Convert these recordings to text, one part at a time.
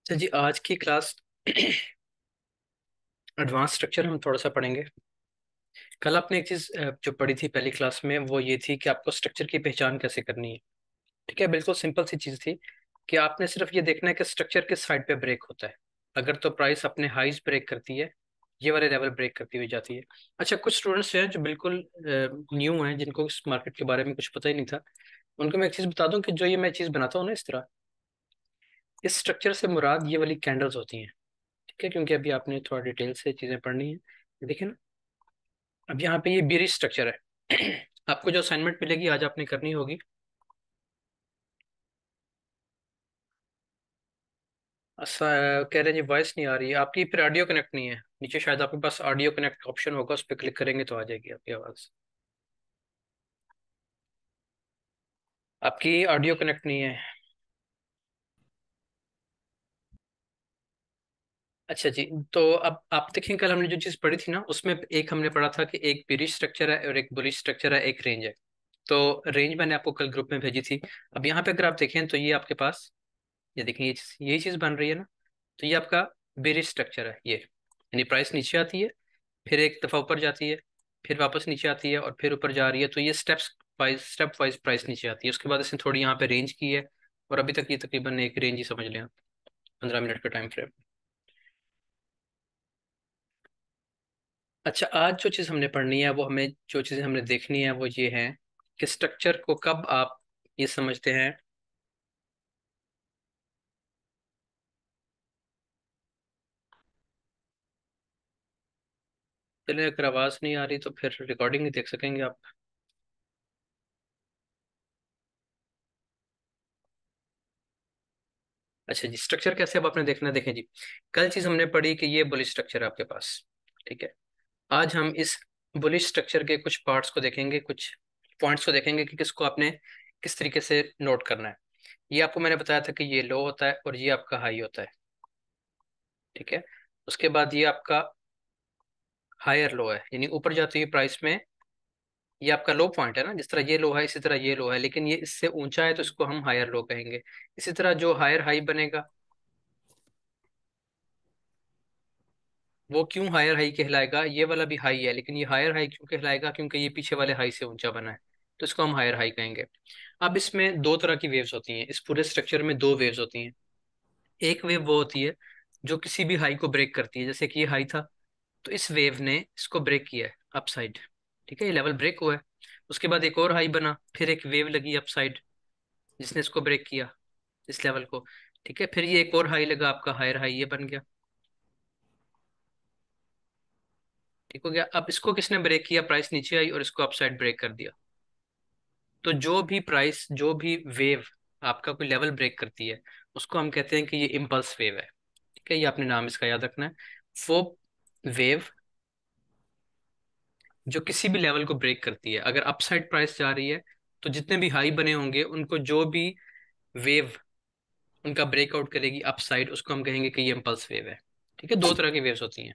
अच्छा जी, आज की क्लास एडवांस स्ट्रक्चर हम थोड़ा सा पढ़ेंगे। कल आपने एक चीज़ जो पढ़ी थी पहली क्लास में, वो ये थी कि आपको स्ट्रक्चर की पहचान कैसे करनी है। ठीक है, बिल्कुल सिंपल सी चीज़ थी कि आपने सिर्फ ये देखना है कि स्ट्रक्चर किस साइड पे ब्रेक होता है। अगर तो प्राइस अपने हाइज ब्रेक करती है, ये वाले लेवल ब्रेक करती हुई जाती है। अच्छा, कुछ स्टूडेंट्स हैं जो बिल्कुल न्यू हैं, जिनको इस मार्केट के बारे में कुछ पता ही नहीं था। उनको मैं एक चीज़ बता दूं कि जो ये मैं चीज़ बनाता हूँ ना इस तरह, इस स्ट्रक्चर से मुराद ये वाली कैंडल्स होती हैं। ठीक है, क्योंकि अभी आपने थोड़ा डिटेल से चीज़ें पढ़नी है। देखिए ना, अब यहाँ पे ये बेरिज स्ट्रक्चर है। आपको जो असाइनमेंट मिलेगी आज आपने करनी होगी। ऐसा कह रहे हैं जी, वॉइस नहीं आ रही है आपकी, फिर ऑडियो कनेक्ट नहीं है। नीचे शायद आपके पास ऑडियो कनेक्ट ऑप्शन होगा, उस पर क्लिक करेंगे तो आ जाएगी आपकी आवाज़। आपकी ऑडियो कनेक्ट नहीं है। अच्छा जी, तो अब आप देखें, कल हमने जो चीज़ पढ़ी थी ना, उसमें एक हमने पढ़ा था कि एक बेरिज स्ट्रक्चर है और एक बुलिश स्ट्रक्चर है, एक रेंज है। तो रेंज मैंने आपको कल ग्रुप में भेजी थी। अब यहाँ पे अगर आप देखें तो ये आपके पास, ये देखें, यही चीज़ बन रही है ना। तो ये आपका बेरिज स्ट्रक्चर है ये, यानी प्राइस नीचे आती है, फिर एक दफ़ा ऊपर जाती है, फिर वापस नीचे आती है और फिर ऊपर जा रही है। तो ये स्टेप वाइज प्राइस नीचे आती है। उसके बाद इसने थोड़ी यहाँ पे रेंज की है, और अभी तक ये तकरीबन एक रेंज ही समझ लें आप, 15 मिनट का टाइम फ्रेम। अच्छा, आज जो चीज़ हमने पढ़नी है, वो हमें जो चीज़ें हमने देखनी है वो ये है कि स्ट्रक्चर को कब आप ये समझते हैं। चलिए, अगर आवाज़ नहीं आ रही तो फिर रिकॉर्डिंग नहीं देख सकेंगे आप। अच्छा जी, स्ट्रक्चर कैसे अब आपने देखना है। देखें जी, कल चीज़ हमने पढ़ी कि ये बुलिश स्ट्रक्चर है आपके पास। ठीक है, आज हम इस बुलिश स्ट्रक्चर के कुछ पार्ट्स को देखेंगे, कुछ पॉइंट्स को देखेंगे कि किसको आपने किस तरीके से नोट करना है। ये आपको मैंने बताया था कि ये लो होता है और ये आपका हाई होता है। ठीक है, उसके बाद ये आपका हायर लो है, यानी ऊपर जाती हुई प्राइस में ये आपका लो पॉइंट है ना। जिस तरह ये लो है, इसी तरह ये लो है, लेकिन ये इससे ऊंचा है तो इसको हम हायर लो कहेंगे। इसी तरह जो हायर हाई बनेगा, वो क्यों हायर हाई कहलाएगा। ये वाला भी हाई है, लेकिन ये हायर हाई क्यों कहलाएगा, क्योंकि ये पीछे वाले हाई से ऊंचा बना है, तो इसको हम हायर हाई कहेंगे। अब इसमें दो तरह की वेव्स होती हैं, इस पूरे स्ट्रक्चर में दो वेव्स होती हैं। एक वेव वो होती है जो किसी भी हाई को ब्रेक करती है, जैसे कि ये हाई था, तो इस वेव ने इसको ब्रेक किया है अपसाइड। ठीक है, ये लेवल ब्रेक हुआ है। उसके बाद एक और हाई बना, फिर एक वेव लगी अपसाइड, जिसने इसको ब्रेक किया, इस लेवल को। ठीक है, फिर ये एक और हाई लगा, आपका हायर हाई ये बन गया। ठीक हो गया। अब इसको किसने ब्रेक किया, प्राइस नीचे आई और इसको अपसाइड ब्रेक कर दिया। तो जो भी वेव आपका कोई लेवल ब्रेक करती है, उसको हम कहते हैं कि ये इम्पल्स वेव है। ठीक है, ये आपने नाम इसका याद रखना है। वो वेव जो किसी भी लेवल को ब्रेक करती है, अगर अपसाइड प्राइस जा रही है, तो जितने भी हाई बने होंगे उनको जो भी वेव उनका ब्रेकआउट करेगी अपसाइड, उसको हम कहेंगे कि ये इम्पल्स वेव है। ठीक है, दो तरह की वेव्स होती हैं।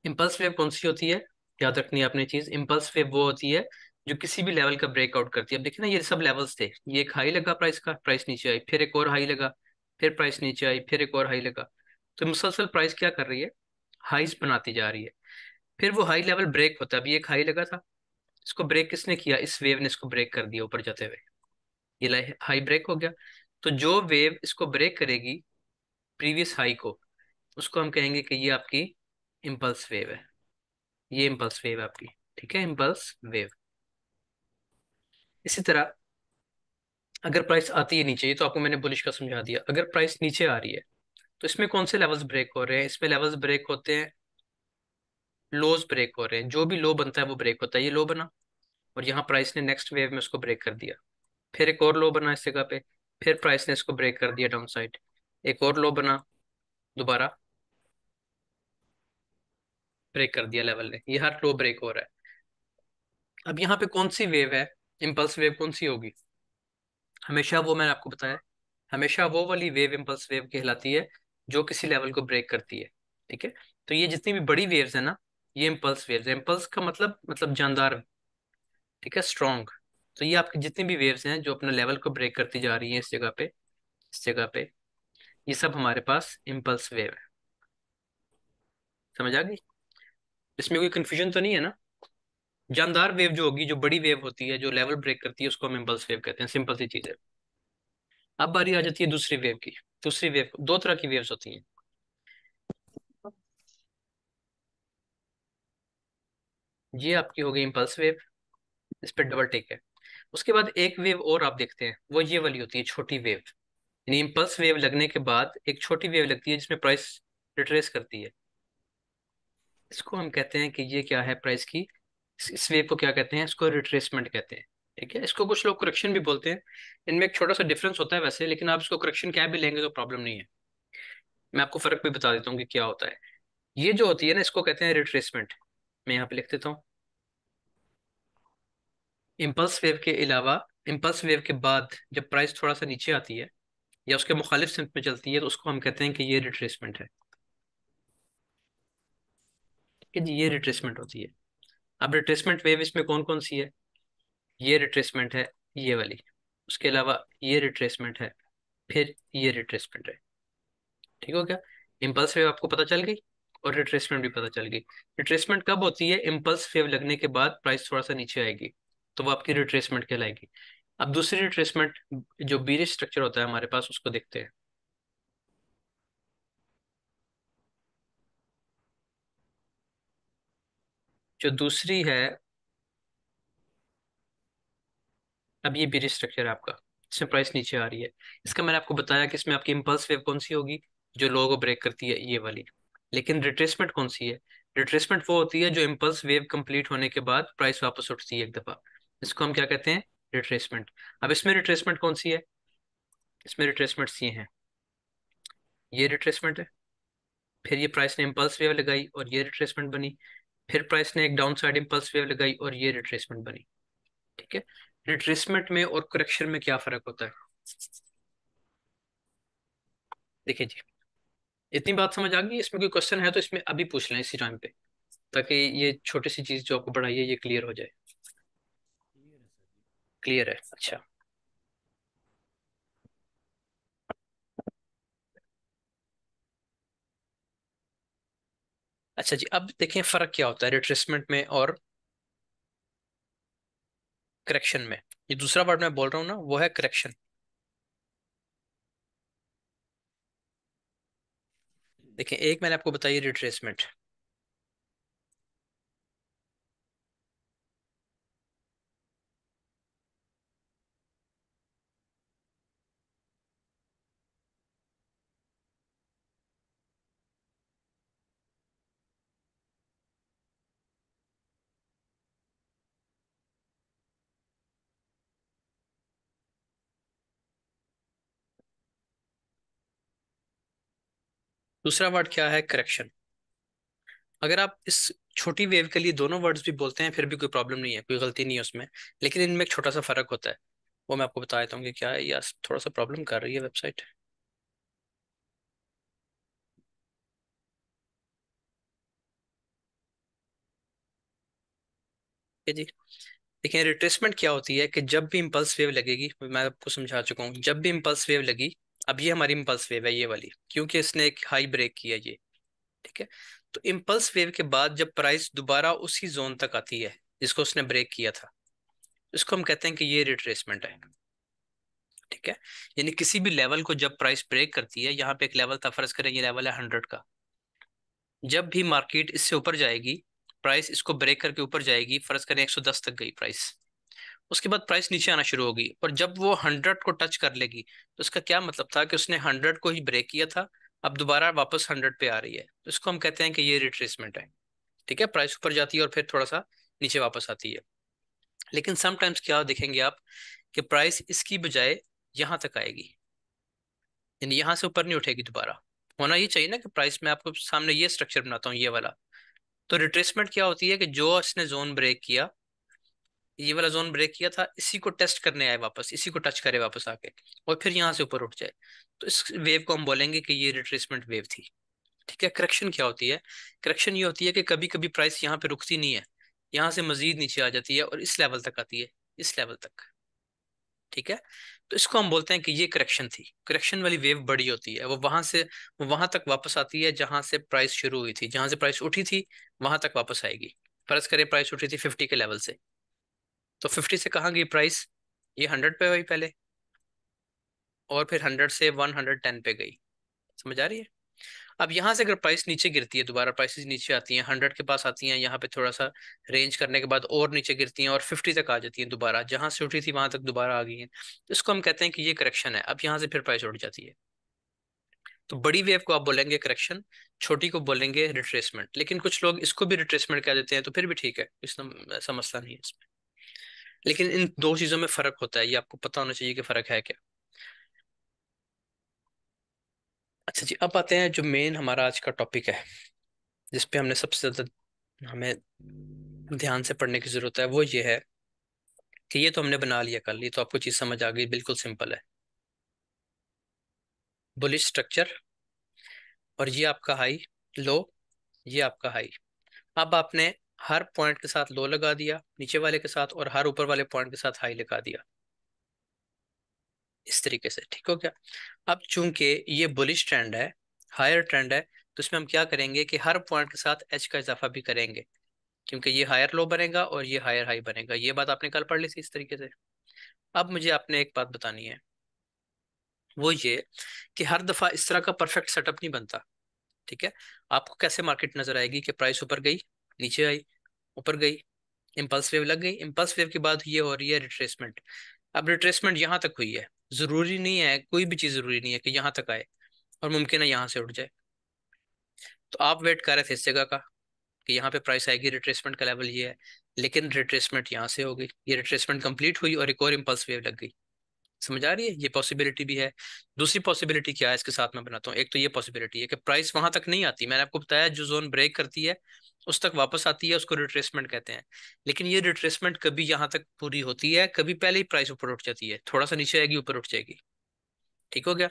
इम्पल्स वेव कौन सी होती है, याद रखनी है आपने चीज। इम्पल्स वेव वो होती है जो किसी भी लेवल का ब्रेकआउट करती है। अब देखिए ना, ये सब लेवल्स थे, ये एक हाई लगा प्राइस का, प्राइस नीचे आई, फिर एक और हाई लगा, फिर प्राइस नीचे आई, फिर एक और हाई लगा। तो मुसलसल प्राइस क्या कर रही है, हाईज बनाती जा रही है। फिर वो हाई लेवल ब्रेक होता है। अभी एक हाई लगा था, इसको ब्रेक किसने किया, इस वेव ने इसको ब्रेक कर दिया ऊपर जाते हुए, ये हाई ब्रेक हो गया। तो जो वेव इसको ब्रेक करेगी प्रीवियस हाई को, उसको हम कहेंगे कि ये आपकी इम्पल्स वेव है। ये इम्पल्स वेव है आपकी। ठीक है, इम्पल्स वेव। इसी तरह अगर प्राइस आती है नीचे, ये तो आपको मैंने बुलिश का समझा दिया। अगर प्राइस नीचे आ रही है, तो इसमें कौन से लेवल्स ब्रेक हो रहे हैं, इसमें लेवल्स ब्रेक होते हैं, लोज ब्रेक हो रहे हैं। जो भी लो बनता है वो ब्रेक होता है। ये लो बना और यहाँ प्राइस ने नेक्स्ट वेव में उसको ब्रेक कर दिया, फिर एक और लो बना इस जगह पे, फिर प्राइस ने इसको ब्रेक कर दिया डाउन साइड, एक और लो बना, दोबारा ब्रेक कर दिया लेवल ने। ये हर लो ब्रेक हो रहा है। अब यहाँ पे कौन सी वेव है, इम्पल्स वेव कौन सी होगी, हमेशा वो मैंने आपको बताया, हमेशा वो वाली वेव इम्पल्स वेव कहलाती है जो किसी लेवल को ब्रेक करती है। ठीक है, तो ये जितनी भी बड़ी वेव्स है ना, ये इम्पल्स वेव्स है। इम्पल्स का मतलब जानदार। ठीक है, स्ट्रॉन्ग। तो ये आपकी जितनी भी वेव्स हैं जो अपना लेवल को ब्रेक करती जा रही हैं, इस जगह पे, इस जगह पे, ये सब हमारे पास इम्पल्स वेव है। समझ आ गई? इसमें कोई कंफ्यूजन तो नहीं है ना? जानदार वेव जो होगी, जो बड़ी वेव होती है, जो लेवल ब्रेक करती है, उसको हम इम्पल्स वेव कहते हैं। सिंपल सी चीज है। अब बारी आ जाती है दूसरी वेव की। दूसरी वेव, दो तरह की वेव्स होती हैं। ये आपकी हो गई इम्पल्स वेव, इस पर डबल टिक है। उसके बाद एक वेव और आप देखते हैं, वो ये वाली होती है छोटी वेव। यानी इम्पल्स वेव लगने के बाद एक छोटी वेव लगती है जिसमें प्राइस रिट्रेस करती है। इसको हम कहते हैं कि ये क्या है, प्राइस की इस वेव को क्या कहते हैं, इसको रिट्रेसमेंट कहते हैं। ठीक है, इसको कुछ लोग करेक्शन भी बोलते हैं। इनमें एक छोटा सा डिफरेंस होता है वैसे, लेकिन आप इसको करेक्शन क्या भी लेंगे तो प्रॉब्लम नहीं है। मैं आपको फर्क भी बता देता हूँ कि क्या होता है। ये जो होती है ना, इसको कहते हैं रिट्रेसमेंट। मैं यहाँ पे लिख देता हूँ। इम्पल्स वेव के अलावा, इम्पल्स वेव के बाद जब प्राइस थोड़ा सा नीचे आती है या उसके मुखालिफ सिमत में चलती है, तो उसको हम कहते हैं कि ये रिट्रेसमेंट है। ठीक है जी, ये रिट्रेसमेंट होती है। अब रिट्रेसमेंट वेव इसमें कौन कौन सी है? ये रिट्रेसमेंट है, ये वाली। उसके अलावा ये रिट्रेसमेंट है, फिर ये रिट्रेसमेंट है। ठीक हो गया? इम्पल्स वेव आपको पता चल गई, और रिट्रेसमेंट भी पता चल गई। रिट्रेसमेंट कब होती है? इम्पल्स वेव लगने के बाद प्राइस थोड़ा सा नीचे आएगी, तो वो आपकी रिट्रेसमेंट कहलाएगी। अब दूसरी रिट्रेसमेंट, जो बीरिश स्ट्रक्चर होता है हमारे पास, उसको देखते हैं। जो दूसरी है, अब ये बीरिश स्ट्रक्चर है आपका, इसमें प्राइस नीचे आ रही है। इसका मैंने आपको बताया कि इसमें आपकी इम्पल्स वेव कौन सी होगी, जो लो को ब्रेक करती है, ये वाली। लेकिन रिट्रेसमेंट कौन सी है? रिट्रेसमेंट वो होती है जो इम्पल्स वेव कंप्लीट होने के बाद प्राइस वापस उठती है एक दफा। इसको हम क्या कहते हैं? रिट्रेसमेंट। अब इसमें रिट्रेसमेंट कौन सी है? इसमें रिट्रेसमेंट्स ये हैं। ये रिट्रेसमेंट है, फिर ये प्राइस ने इम्पल्स वेव लगाई और ये रिट्रेसमेंट बनी। फिर प्राइस ने एक डाउन साइड इम्पल्स वेव लगाई और ये रिट्रेसमेंट बनी। ठीक है? रिट्रेसमेंट में और करेक्शन में क्या फर्क होता है? देखिए जी, इतनी बात समझ आ गई? इसमें कोई क्वेश्चन है तो इसमें अभी पूछ लें इसी टाइम पे, ताकि ये छोटी सी चीज जो आपको पढ़ाई है ये क्लियर हो जाए। क्लियर है? अच्छा। अच्छा जी, अब देखें फर्क क्या होता है रिट्रेसमेंट में और करेक्शन में। ये दूसरा वर्ड मैं बोल रहा हूँ ना, वो है करेक्शन। देखें, एक मैंने आपको बताई रिट्रेसमेंट। दूसरा वर्ड क्या है? करेक्शन। अगर आप इस छोटी वेव के लिए दोनों वर्ड्स भी बोलते हैं फिर भी कोई प्रॉब्लम नहीं है, कोई गलती नहीं है उसमें। लेकिन इनमें एक छोटा सा फर्क होता है, वो मैं आपको बता देता हूँ कि क्या है। या थोड़ा सा प्रॉब्लम कर रही है वेबसाइट। ठीक है जी। देखिए, रिट्रेसमेंट क्या होती है कि जब भी इंपल्स वेव लगेगी, मैं आपको समझा चुका हूँ, जब भी इंपल्स वेव लगी। अब ये हमारी इंपल्स वेव है ये वाली, क्योंकि इसने एक हाई ब्रेक किया ये। ठीक है? तो इंपल्स वेव के बाद जब प्राइस दोबारा उसी जोन तक आती है जिसको उसने ब्रेक किया था, इसको हम कहते हैं कि ये रिट्रेसमेंट है। ठीक है? यानी किसी भी लेवल को जब प्राइस ब्रेक करती है, यहाँ पे एक लेवल था, फर्ज करें ये लेवल है 100 का। जब भी मार्केट इससे ऊपर जाएगी, प्राइस इसको ब्रेक करके ऊपर जाएगी, फर्ज करें 110 तक गई प्राइस, उसके बाद प्राइस नीचे आना शुरू होगी। और जब वो 100 को टच कर लेगी, तो उसका क्या मतलब था कि उसने 100 को ही ब्रेक किया था, अब दोबारा वापस 100 पे आ रही है, तो इसको हम कहते हैं कि ये रिट्रेसमेंट है। ठीक है? प्राइस ऊपर जाती है और फिर थोड़ा सा नीचे वापस आती है। लेकिन समटाइम्स क्या देखेंगे आप, कि प्राइस इसकी बजाय यहाँ तक आएगी, यानी यहाँ से ऊपर नहीं उठेगी दोबारा। होना ये चाहिए ना कि प्राइस में आपको सामने ये स्ट्रक्चर बनाता हूँ, ये वाला। तो रिट्रेसमेंट क्या होती है कि जो इसने जोन ब्रेक किया, ये वाला जोन ब्रेक किया था, इसी को टेस्ट करने आए वापस, इसी को टच करे वापस आके, और फिर यहाँ से ऊपर उठ जाए, तो इस वेव को हम बोलेंगे कि ये रिट्रेसमेंट वेव थी। ठीक है? करेक्शन क्या होती है? करेक्शन ये होती है कि कभी कभी प्राइस यहाँ पे रुकती नहीं है, यहाँ से मजीद नीचे आ जाती है और इस लेवल तक आती है, इस लेवल तक। ठीक है, तो इसको हम बोलते हैं कि ये करेक्शन थी। करेक्शन वाली वेव बड़ी होती है, वो वहां तक वापस आती है जहां से प्राइस शुरू हुई थी, जहां से प्राइस उठी थी वहां तक वापस आएगी। फर्ज करें प्राइस उठी थी 50 के लेवल से, तो 50 से कहाँ गई प्राइस, ये 100 पे हुई पहले, और फिर 100 से 110 पे गई। समझ आ रही है? अब यहाँ से अगर प्राइस नीचे गिरती है, दोबारा प्राइसेस नीचे आती हैं, 100 के पास आती हैं, यहाँ पे थोड़ा सा रेंज करने के बाद और नीचे गिरती हैं और 50 तक आ जाती हैं, दोबारा जहां से उठी थी वहां तक दोबारा आ गई हैं, तो इसको हम कहते हैं कि ये करेक्शन है। अब यहाँ से फिर प्राइस उठ जाती है। तो बड़ी वेव को आप बोलेंगे करेक्शन, छोटी को बोलेंगे रिट्रेसमेंट। लेकिन कुछ लोग इसको भी रिट्रेसमेंट कह देते हैं, तो फिर भी ठीक है, ऐसा मसला नहीं है इसमें। लेकिन इन दो चीजों में फर्क होता है, ये आपको पता होना चाहिए कि फर्क है क्या। अच्छा जी, अब आते हैं जो मेन हमारा आज का टॉपिक है, जिसपे हमने सबसे ज्यादा हमें ध्यान से पढ़ने की जरूरत है, वो ये है कि ये तो हमने बना लिया कल, ये तो आपको चीज समझ आ गई, बिल्कुल सिंपल है। बुलिश स्ट्रक्चर, और ये आपका हाई, लो, ये आपका हाई। अब आपने हर पॉइंट के साथ लो लगा दिया नीचे वाले के साथ, और हर ऊपर वाले पॉइंट के साथ हाई लगा दिया, इस तरीके से। ठीक हो गया? अब चूंकि ये बुलिश ट्रेंड है, हायर ट्रेंड है, तो इसमें हम क्या करेंगे कि हर पॉइंट के साथ एच का इजाफा भी करेंगे, क्योंकि ये हायर लो बनेगा और ये हायर हाई बनेगा। ये बात आपने कल पढ़ ली थी इस तरीके से। अब मुझे आपने एक बात बतानी है, वो ये कि हर दफा इस तरह का परफेक्ट सेटअप नहीं बनता। ठीक है? आपको कैसे मार्केट नजर आएगी कि प्राइस ऊपर गई, नीचे आई, ऊपर गई, इंपल्स वेव लग गई, इंपल्स वेव के बाद ये हो रही है रिट्रेसमेंट। अब रिट्रेसमेंट यहाँ तक हुई है, जरूरी नहीं है, कोई भी चीज जरूरी नहीं है कि यहाँ तक आए, और मुमकिन है यहाँ से उठ जाए। तो आप वेट कर रहे थे इस जगह का कि यहाँ पे प्राइस आएगी, रिट्रेसमेंट का लेवल ये है, लेकिन रिट्रेसमेंट यहाँ से हो गई, ये रिट्रेसमेंट कंप्लीट हुई और एक और इंपल्स वेव लग गई। समझ आ रही है? ये पॉसिबिलिटी भी है। दूसरी पॉसिबिलिटी क्या है, इसके साथ मैं बनाता हूँ। एक तो ये पॉसिबिलिटी है कि प्राइस वहां तक नहीं आती, मैंने आपको बताया जो जोन ब्रेक करती है उस तक वापस आती है, उसको रिट्रेसमेंट कहते हैं। लेकिन ये रिट्रेसमेंट कभी यहाँ तक पूरी होती है, कभी पहले ही प्राइस ऊपर उठ जाती है, थोड़ा सा नीचे आएगी ऊपर उठ जाएगी। ठीक हो गया?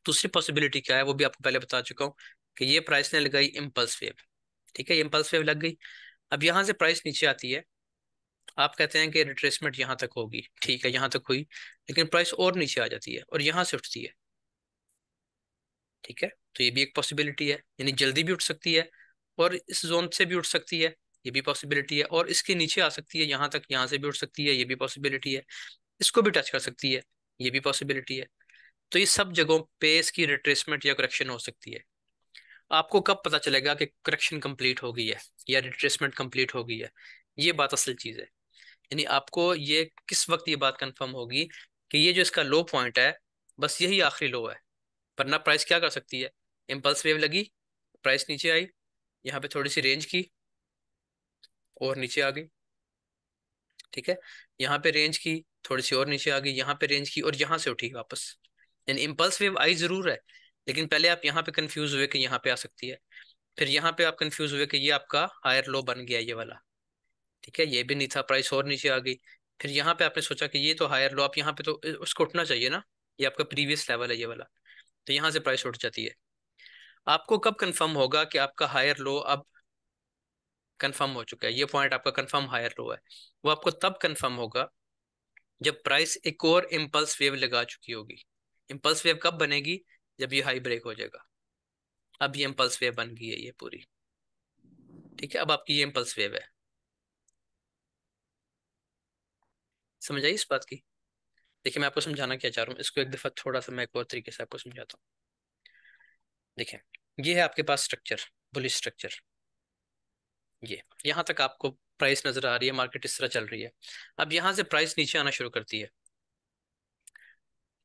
दूसरी पॉसिबिलिटी क्या है वो भी आपको पहले बता चुका हूँ, कि ये प्राइस ने लगाई इम्पल्स वेव। ठीक है, इम्पल्स वेव लग गई। अब यहाँ से प्राइस नीचे आती है, आप कहते हैं कि रिट्रेसमेंट यहाँ तक होगी, ठीक है, यहाँ तक हुई, लेकिन प्राइस और नीचे आ जाती है और यहाँ से उठती है। ठीक है, तो ये भी एक पॉसिबिलिटी है, यानी जल्दी भी उठ सकती है और इस जोन से भी उठ सकती है, ये भी पॉसिबिलिटी है, और इसके नीचे आ सकती है यहाँ तक, यहाँ से भी उठ सकती है, ये भी पॉसिबिलिटी है, इसको भी टच कर सकती है, ये भी पॉसिबिलिटी है। तो ये सब जगहों पे इसकी रिट्रेसमेंट या करेक्शन हो सकती है। आपको कब पता चलेगा कि करेक्शन कंप्लीट हो गई है या रिट्रेसमेंट कंप्लीट हो गई है, ये बात असल चीज है। यानी आपको ये किस वक्त ये बात कंफर्म होगी कि ये जो इसका लो पॉइंट है, बस यही आखिरी लो है। वरना प्राइस क्या कर सकती है, इम्पल्स वेव लगी, प्राइस नीचे आई, यहाँ पे थोड़ी सी रेंज की और नीचे आ गई। ठीक है, यहाँ पे रेंज की, थोड़ी सी और नीचे आ गई, यहाँ पे रेंज की और यहाँ से उठी वापस। यानी इम्पल्स वेव आई जरूर है, लेकिन पहले आप यहाँ पे कंफ्यूज हुए कि यहाँ पे आ सकती है, फिर यहाँ पे आप कंफ्यूज हुए कि ये आपका हायर लो बन गया ये वाला। ठीक है, ये भी नहीं था, प्राइस और नीचे आ गई। फिर यहाँ पे आपने सोचा कि ये तो हायर लो, आप यहाँ पे तो उसको उठना चाहिए ना, ये आपका प्रीवियस लेवल है ये वाला, तो यहाँ से प्राइस उठ जाती है। आपको कब कंफर्म होगा कि आपका हायर लो अब कंफर्म हो चुका है, ये पॉइंट आपका कंफर्म हायर लो है? वो आपको तब कंफर्म होगा जब प्राइस एक और इम्पल्स वेव लगा चुकी होगी। इम्पल्स वेव कब बनेगी, जब ये हाई ब्रेक हो जाएगा। अब ये इम्पल्स वेव बन गई है ये पूरी। ठीक है, अब आपकी ये इम्पल्स वेव है। समझ आई इस बात की? देखिए मैं आपको समझाना क्या चाह रहा हूँ, इसको एक दफा थोड़ा सा मैं एक और तरीके से आपको समझाता हूँ। देखिए, ये है आपके पास स्ट्रक्चर, बुलिश स्ट्रक्चर। ये यहाँ तक आपको प्राइस नजर आ रही है, मार्केट इस तरह चल रही है। अब यहाँ से प्राइस नीचे आना शुरू करती है,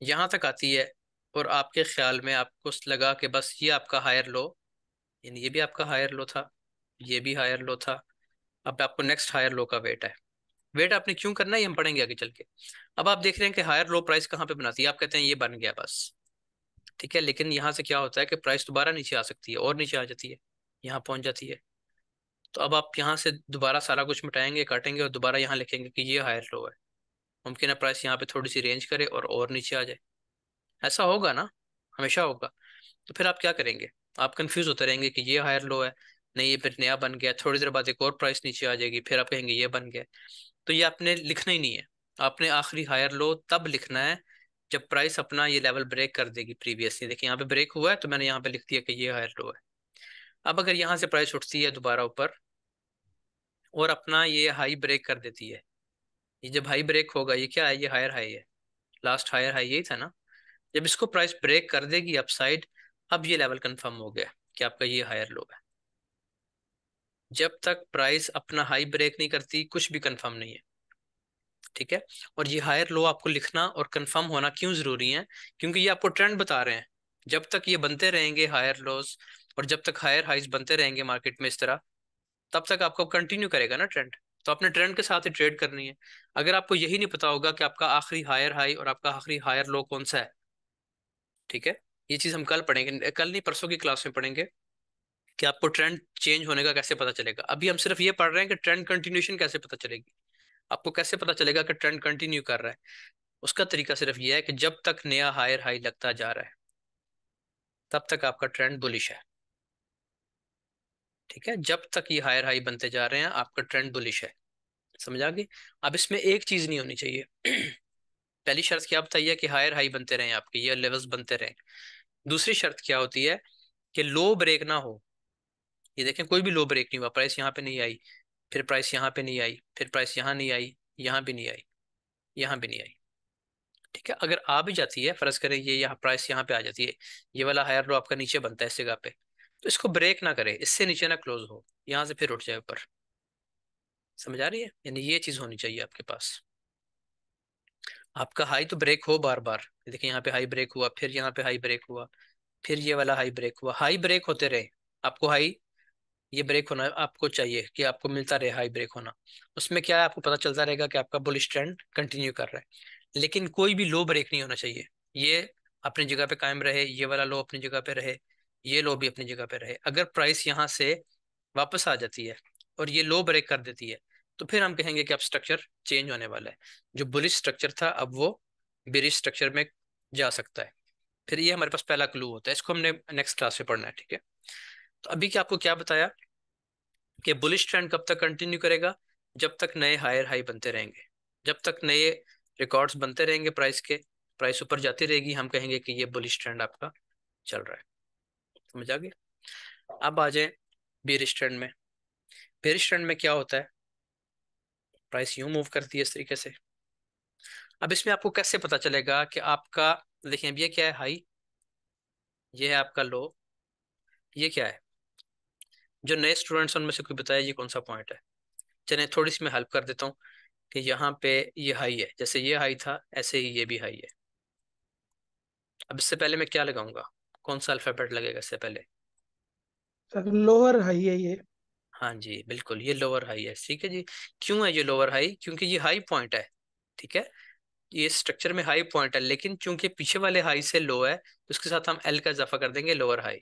यहाँ तक आती है, और आपके ख्याल में आपको लगा कि बस ये आपका हायर लो, यानी ये भी आपका हायर लो था, ये भी हायर लो था। अब आपको नेक्स्ट हायर लो का वेट है। वेट आपने क्यों करना है ये हम पढ़ेंगे आगे चल के। अब आप देख रहे हैं कि हायर लो प्राइस कहाँ पे बनाती है, आप कहते हैं ये बन गया बस। ठीक है, लेकिन यहाँ से क्या होता है कि प्राइस दोबारा नीचे आ सकती है और नीचे आ जाती है, यहाँ पहुंच जाती है। तो अब आप यहाँ से दोबारा सारा कुछ मिटाएंगे, काटेंगे और दोबारा यहाँ लिखेंगे कि ये हायर लो है। मुमकिन है प्राइस यहाँ पे थोड़ी सी रेंज करे और नीचे आ जाए। ऐसा होगा ना, हमेशा होगा। तो फिर आप क्या करेंगे, आप कंफ्यूज होते रहेंगे कि ये हायर लो है, नहीं ये फिर नया बन गया, थोड़ी देर बाद एक और प्राइस नीचे आ जाएगी, फिर आप कहेंगे ये बन गया। तो ये आपने लिखना ही नहीं है, आपने आखिरी हायर लो तब लिखना है जब प्राइस अपना ये लेवल ब्रेक कर देगी प्रीवियसली। देखिए यहाँ पे ब्रेक हुआ है तो मैंने यहाँ पे लिख दिया कि ये हायर लो है। अब अगर यहाँ से प्राइस उठती है दोबारा ऊपर और अपना ये हाई ब्रेक कर देती है, ये जब हाई ब्रेक होगा, ये क्या है, ये हायर हाई है, लास्ट हायर हाई यही था ना। जब इसको प्राइस ब्रेक कर देगी अपसाइड, अब ये लेवल कंफर्म हो गया कि आपका ये हायर लो है। जब तक प्राइस अपना हाई ब्रेक नहीं करती कुछ भी कंफर्म नहीं है, ठीक है। और ये हायर लो आपको लिखना और कंफर्म होना क्यों जरूरी है, क्योंकि ये आपको ट्रेंड बता रहे हैं। जब तक ये बनते रहेंगे हायर लोस और जब तक हायर हाइज बनते रहेंगे मार्केट में इस तरह, तब तक आपको कंटिन्यू करेगा ना ट्रेंड। तो आपने ट्रेंड के साथ ही ट्रेड करनी है। अगर आपको यही नहीं पता होगा कि आपका आखिरी हायर हाई और आपका आखिरी हायर लो कौन सा है, ठीक है, ये चीज हम कल पढ़ेंगे, कल नहीं परसों की क्लास में पढ़ेंगे कि आपको ट्रेंड चेंज होने का कैसे पता चलेगा। अभी हम सिर्फ ये पढ़ रहे हैं कि ट्रेंड कंटिन्यूशन कैसे पता चलेगी। आपको कैसे पता चलेगा कि ट्रेंड कंटिन्यू कर रहा है, उसका तरीका सिर्फ ये है कि जब तक नया हायर हाई लगता जा रहा है तब तक आपका ट्रेंड बुलिश है, ठीक है। जब तक ये हायर हाई बनते जा रहे हैं आपका ट्रेंड बुलिश है। समझ आ गई। अब इसमें एक चीज नहीं होनी चाहिए। पहली शर्त क्या बताइए कि हायर हाई बनते रहें, आपके ये लेवल्स बनते रहें। दूसरी शर्त क्या होती है कि लो ब्रेक ना हो। ये देखें कोई भी लो ब्रेक नहीं हुआ, प्राइस यहाँ पे नहीं आई, फिर प्राइस यहाँ पे नहीं आई, फिर प्राइस यहाँ नहीं आई, यहाँ भी नहीं आई, यहाँ भी नहीं आई, ठीक है। अगर आ भी जाती है, फर्ज करें ये यहाँ प्राइस यहाँ पे आ जाती है, ये वाला हायर लो आपका नीचे बनता है इस जगह पे, तो इसको ब्रेक ना करे, इससे नीचे ना क्लोज हो, यहाँ से फिर उठ जाए ऊपर। समझ आ रही है, यानी ये चीज होनी चाहिए आपके पास। आपका हाई तो ब्रेक हो बार बार, देखिए यहाँ पे हाई ब्रेक हुआ, फिर यहाँ पे हाई ब्रेक हुआ, फिर ये वाला हाई ब्रेक हुआ, हाई ब्रेक होते रहे। आपको हाई ये ब्रेक होना आपको चाहिए कि आपको मिलता रहे हाई ब्रेक होना। उसमें क्या है, आपको पता चलता रहेगा कि आपका बुलिश ट्रेंड कंटिन्यू कर रहा है। लेकिन कोई भी लो ब्रेक नहीं होना चाहिए, ये अपनी जगह पे कायम रहे, ये वाला लो अपनी जगह पे रहे, ये लो भी अपनी जगह पे रहे। अगर प्राइस यहाँ से वापस आ जाती है और ये लो ब्रेक कर देती है, तो फिर हम कहेंगे कि अब स्ट्रक्चर चेंज होने वाला है। जो बुलिश स्ट्रक्चर था अब वो बेरिश स्ट्रक्चर में जा सकता है। फिर ये हमारे पास पहला क्लू होता है, इसको हमने नेक्स्ट क्लास में पढ़ना है, ठीक है। तो अभी क्या आपको क्या बताया कि बुलिश ट्रेंड कब तक कंटिन्यू करेगा, जब तक नए हायर हाई बनते रहेंगे, जब तक नए रिकॉर्ड्स बनते रहेंगे प्राइस के, प्राइस ऊपर जाती रहेगी, हम कहेंगे कि ये बुलिश ट्रेंड आपका चल रहा है। समझ आ गया। अब आ जाए बेरिश ट्रेंड में। बेरिश ट्रेंड में क्या होता है, प्राइस यूं मूव करती है इस तरीके से। अब इसमें आपको कैसे पता चलेगा कि आपका, देखिए अब ये क्या है हाई, ये है आपका लो, ये क्या है। जो नए स्टूडेंट्स उनमें से कोई बताया ये कौन सा पॉइंट है। चलिए थोड़ी सी मैं हेल्प कर देता हूँ कि यहाँ पे ये हाई है, जैसे ये हाई था ऐसे ही ये भी हाई है। अब इससे पहले मैं क्या लगाऊंगा, कौन सा अल्फाबेट लगेगा इससे पहले। सर लोअर हाई है ये। हाँ जी बिल्कुल, ये लोअर हाई है, ठीक है जी। क्यों है ये लोअर हाई, क्योंकि ये हाई पॉइंट है, ठीक है। ये स्ट्रक्चर में हाई पॉइंट है, लेकिन चूंकि पीछे वाले हाई से लो है तो उसके साथ हम एल का इजाफा कर देंगे, लोअर हाई।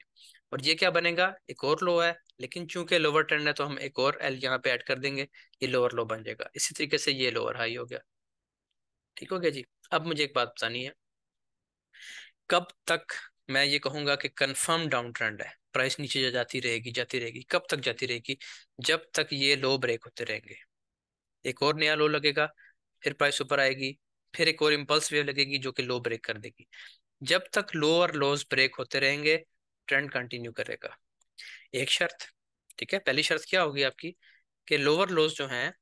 और ये क्या बनेगा, एक और लो है, लेकिन चूंकि लोअर ट्रेंड है तो हम एक और एल यहाँ पे ऐड कर देंगे, ये लोअर लो बन जाएगा। इसी तरीके से ये लोअर हाई हो गया, ठीक हो गया जी। अब मुझे एक बात बतानी है, कब तक मैं ये कहूंगा कि कंफर्म डाउन ट्रेंड है, प्राइस नीचे जाती रहेगी जाती रहेगी, कब तक जाती रहेगी, जब तक ये लो ब्रेक होते रहेंगे। एक और नया लो लगेगा, फिर प्राइस ऊपर आएगी, फिर एक और इम्पल्स वेव लगेगी जो कि लो ब्रेक कर देगी। जब तक लो और लोज ब्रेक होते रहेंगे ट्रेंड कंटिन्यू करेगा। एक शर्त, ठीक है, पहली शर्त क्या होगी आपकी कि लोअर लोज जो हैं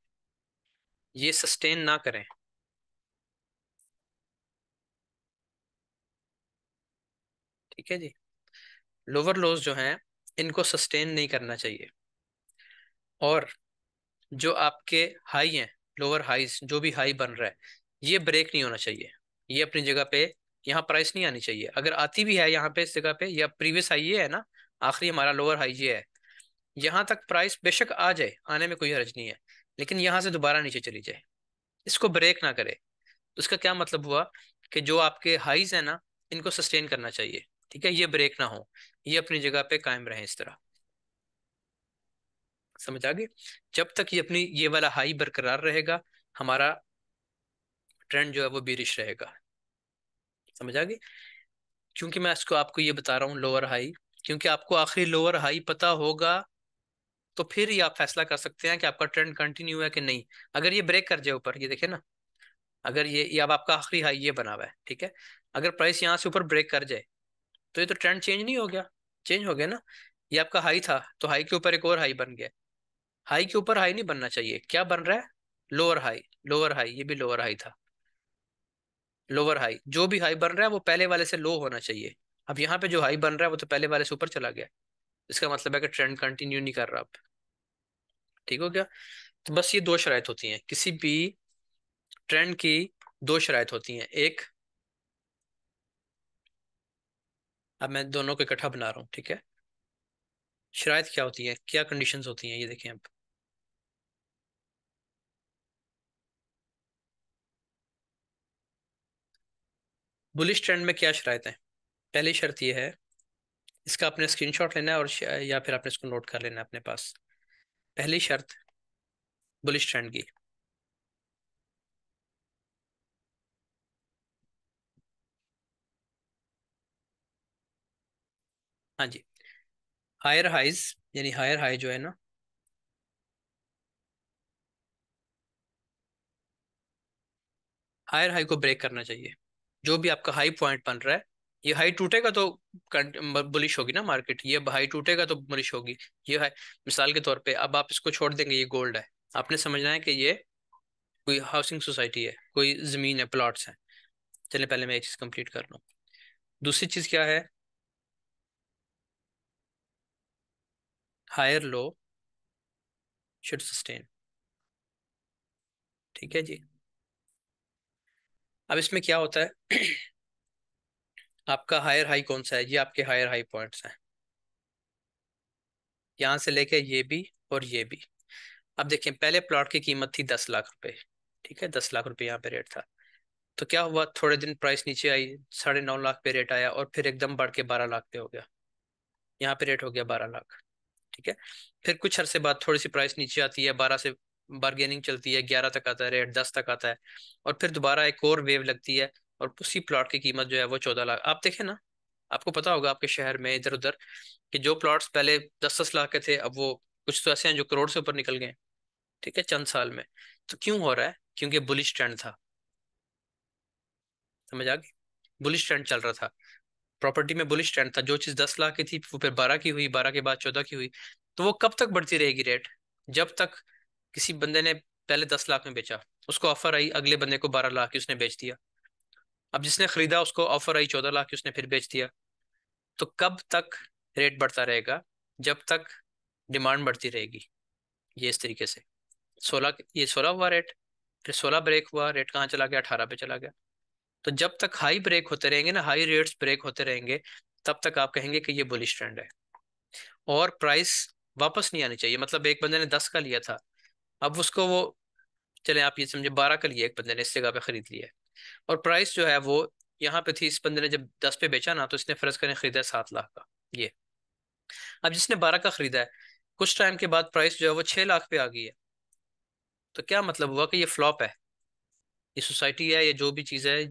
ये सस्टेन ना करें, ठीक है जी। लोअर लोज जो हैं इनको सस्टेन नहीं करना चाहिए। और जो आपके हाई हैं, लोअर हाईज जो भी हाई बन रहा है ये ब्रेक नहीं होना चाहिए, ये अपनी जगह पे, यहाँ प्राइस नहीं आनी चाहिए। अगर आती भी है यहाँ पे इस जगह पे, या प्रीवियस हाई ये है ना, आखिरी हमारा लोअर हाई ये है, यहाँ तक प्राइस बेशक आ जाए, आने में कोई हर्ज नहीं है, लेकिन यहाँ से दोबारा नीचे चली जाए, इसको ब्रेक ना करे। तो इसका क्या मतलब हुआ कि जो आपके हाईज है ना इनको सस्टेन करना चाहिए, ठीक है, ये ब्रेक ना हो, ये अपनी जगह पे कायम रहे इस तरह। समझ आ गई। जब तक ये अपनी ये वाला हाई बरकरार रहेगा हमारा ट्रेंड जो है वो बेरिश रहेगा। समझ आ गई। क्योंकि मैं इसको आपको ये बता रहा हूँ लोअर हाई, क्योंकि आपको आखिरी लोअर हाई पता होगा तो फिर ही आप फैसला कर सकते हैं कि आपका ट्रेंड कंटिन्यू है कि नहीं। अगर ये ब्रेक कर जाए ऊपर, ये देखिए ना, अगर ये अब आपका आखिरी हाई ये बना हुआ है, ठीक है। अगर प्राइस यहाँ से ऊपर ब्रेक कर जाए तो ये तो ट्रेंड चेंज नहीं हो गया? चेंज हो गया ना। ये आपका हाई था, तो हाई के ऊपर एक और हाई बन गया। हाई के ऊपर हाई नहीं बनना चाहिए, क्या बन रहा है? Lower high. लोअर हाई, ये भी लोअर हाई था। लोअर हाई, जो भी हाई बन रहा है वो पहले वाले से लो होना चाहिए। अब यहाँ पे जो हाई बन रहा है वो तो पहले वाले से ऊपर चला गया। इसका मतलब है कि ट्रेंड कंटिन्यू नहीं कर रहा अब। ठीक हो गया? तो बस ये दो शराइत होती हैं किसी भी ट्रेंड की। दो शराइत होती हैं। एक, अब मैं दोनों को इकट्ठा बना रहा हूँ, ठीक है। शराइत क्या होती है, क्या कंडीशंस होती हैं, ये देखें अब। बुलिश ट्रेंड में क्या शराइत है? पहली शर्त ये है, इसका आपने स्क्रीनशॉट लेना है और या फिर आपने इसको नोट कर लेना है अपने पास। पहली शर्त बुलिश ट्रेंड की। हाँ जी। हायर हाइज, यानी हायर हाई जो है ना, हायर हाई को ब्रेक करना चाहिए। जो भी आपका हाई पॉइंट बन रहा है, ये हाई टूटेगा तो बुलिश होगी ना मार्केट, ये हाई टूटेगा तो बुलिश होगी। ये है मिसाल के तौर पे, अब आप इसको छोड़ देंगे, ये गोल्ड है। आपने समझना है कि ये कोई हाउसिंग सोसाइटी है, कोई जमीन है, प्लॉट्स हैं। चलिए पहले मैं एक चीज कंप्लीट कर लूँ। दूसरी चीज क्या है? Higher low should sustain. ठीक है जी। अब इसमें क्या होता है? आपका हायर हाई कौन सा है? ये आपके हायर हाई पॉइंट्स हैं, यहाँ से लेके ये भी और ये भी। अब देखिए, पहले प्लॉट की कीमत थी 10 लाख रुपए। ठीक है, 10 लाख रुपए यहाँ पे रेट था। तो क्या हुआ, थोड़े दिन प्राइस नीचे आई, 9.5 लाख पे रेट आया और फिर एकदम बढ़ के 12 लाख पे हो गया। यहाँ पे रेट हो गया 12 लाख। ठीक है। फिर कुछ अरसे बाद थोड़ी सी प्राइस नीचे आती है, 12 से बार्गेनिंग चलती है, 11 तक आता है रेट, 10 तक आता है। और फिर दोबारा एक और वेव लगती है, और उसी प्लॉट की कीमत जो है वो 14 लाख। आप देखें ना, आपको पता होगा आपके शहर में इधर उधर कि जो प्लॉट्स पहले 10-10 लाख के थे, अब वो कुछ तो ऐसे हैं जो करोड़ से ऊपर निकल गए। ठीक है, चंद साल में। तो क्यों हो रहा है? क्योंकि बुलिश ट्रेंड था। समझ आ गई? बुलिश ट्रेंड चल रहा था। प्रॉपर्टी में बुलिश ट्रेंड था। जो चीज 10 लाख की थी वो फिर 12 की हुई, 12 के बाद 14 की हुई। तो वो कब तक बढ़ती रहेगी रेट? जब तक किसी बंदे ने पहले 10 लाख में बेचा, उसको ऑफर आई अगले बंदे को 12 लाख की, उसने बेच दिया। अब जिसने खरीदा उसको ऑफर आई 14 लाख की, उसने फिर बेच दिया। तो कब तक रेट बढ़ता रहेगा? जब तक डिमांड बढ़ती रहेगी। ये इस तरीके से 16, ये 16 हुआ रेट, फिर 16 ब्रेक हुआ, रेट कहाँ चला गया? 18 पे चला गया। तो जब तक हाई ब्रेक होते रहेंगे ना, हाई रेट्स ब्रेक होते रहेंगे, तब तक आप कहेंगे कि ये बुलिश ट्रेंड है। और प्राइस वापस नहीं आनी चाहिए। मतलब एक बंदे ने 10 का लिया था, अब उसको वो, चले आप ये समझे 12 का लिया एक बंदे ने, इस जगह पे खरीद लिया है। और प्राइस जो है वो यहाँ पे थी, इस बंदे ने जब 10 पे बेचा ना, तो इसने फर्ज करें खरीदा 7 लाख का। ये, अब जिसने 12 का खरीदा है, कुछ टाइम के बाद प्राइस जो है वो 6 लाख पे आ गई है। तो क्या मतलब हुआ कि ये फ्लॉप है? ये सोसाइटी है, ये जो भी चीज़ है,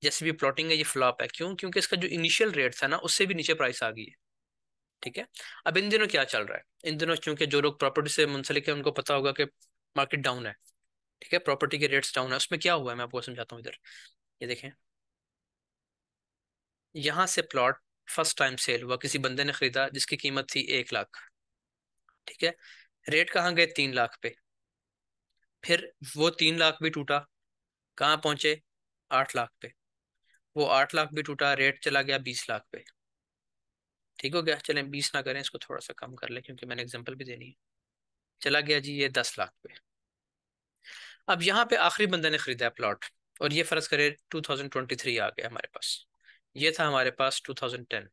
जैसे भी प्लॉटिंग है, ये फ्लॉप है। क्यों? क्योंकि इसका जो इनिशियल रेट था ना, उससे भी नीचे प्राइस आ गई है। ठीक है। अब इन दिनों क्या चल रहा है? इन दिनों चूंकि जो लोग प्रॉपर्टी से मुंसलिक है उनको पता होगा कि मार्केट डाउन है। ठीक है, प्रॉपर्टी के रेट्स डाउन है। उसमें क्या हुआ है मैं आपको समझाता हूँ इधर। ये देखें, यहाँ से प्लॉट फर्स्ट टाइम सेल हुआ, किसी बंदे ने खरीदा जिसकी कीमत थी 1 लाख। ठीक है। रेट कहाँ गए? 3 लाख पे। फिर वो 3 लाख भी टूटा, कहाँ पहुंचे? 8 लाख पे। वो 8 लाख भी टूटा, रेट चला गया 20 लाख पे। ठीक हो गया? चलें 20 ना करें, इसको थोड़ा सा कम कर लें क्योंकि मैंने एग्जांपल भी देनी है। चला गया जी ये 10 लाख पे। अब यहाँ पे आखिरी बंदे ने खरीदा है प्लॉट, और ये फर्ज करे 2023 आ गया हमारे पास। ये था हमारे पास 2010।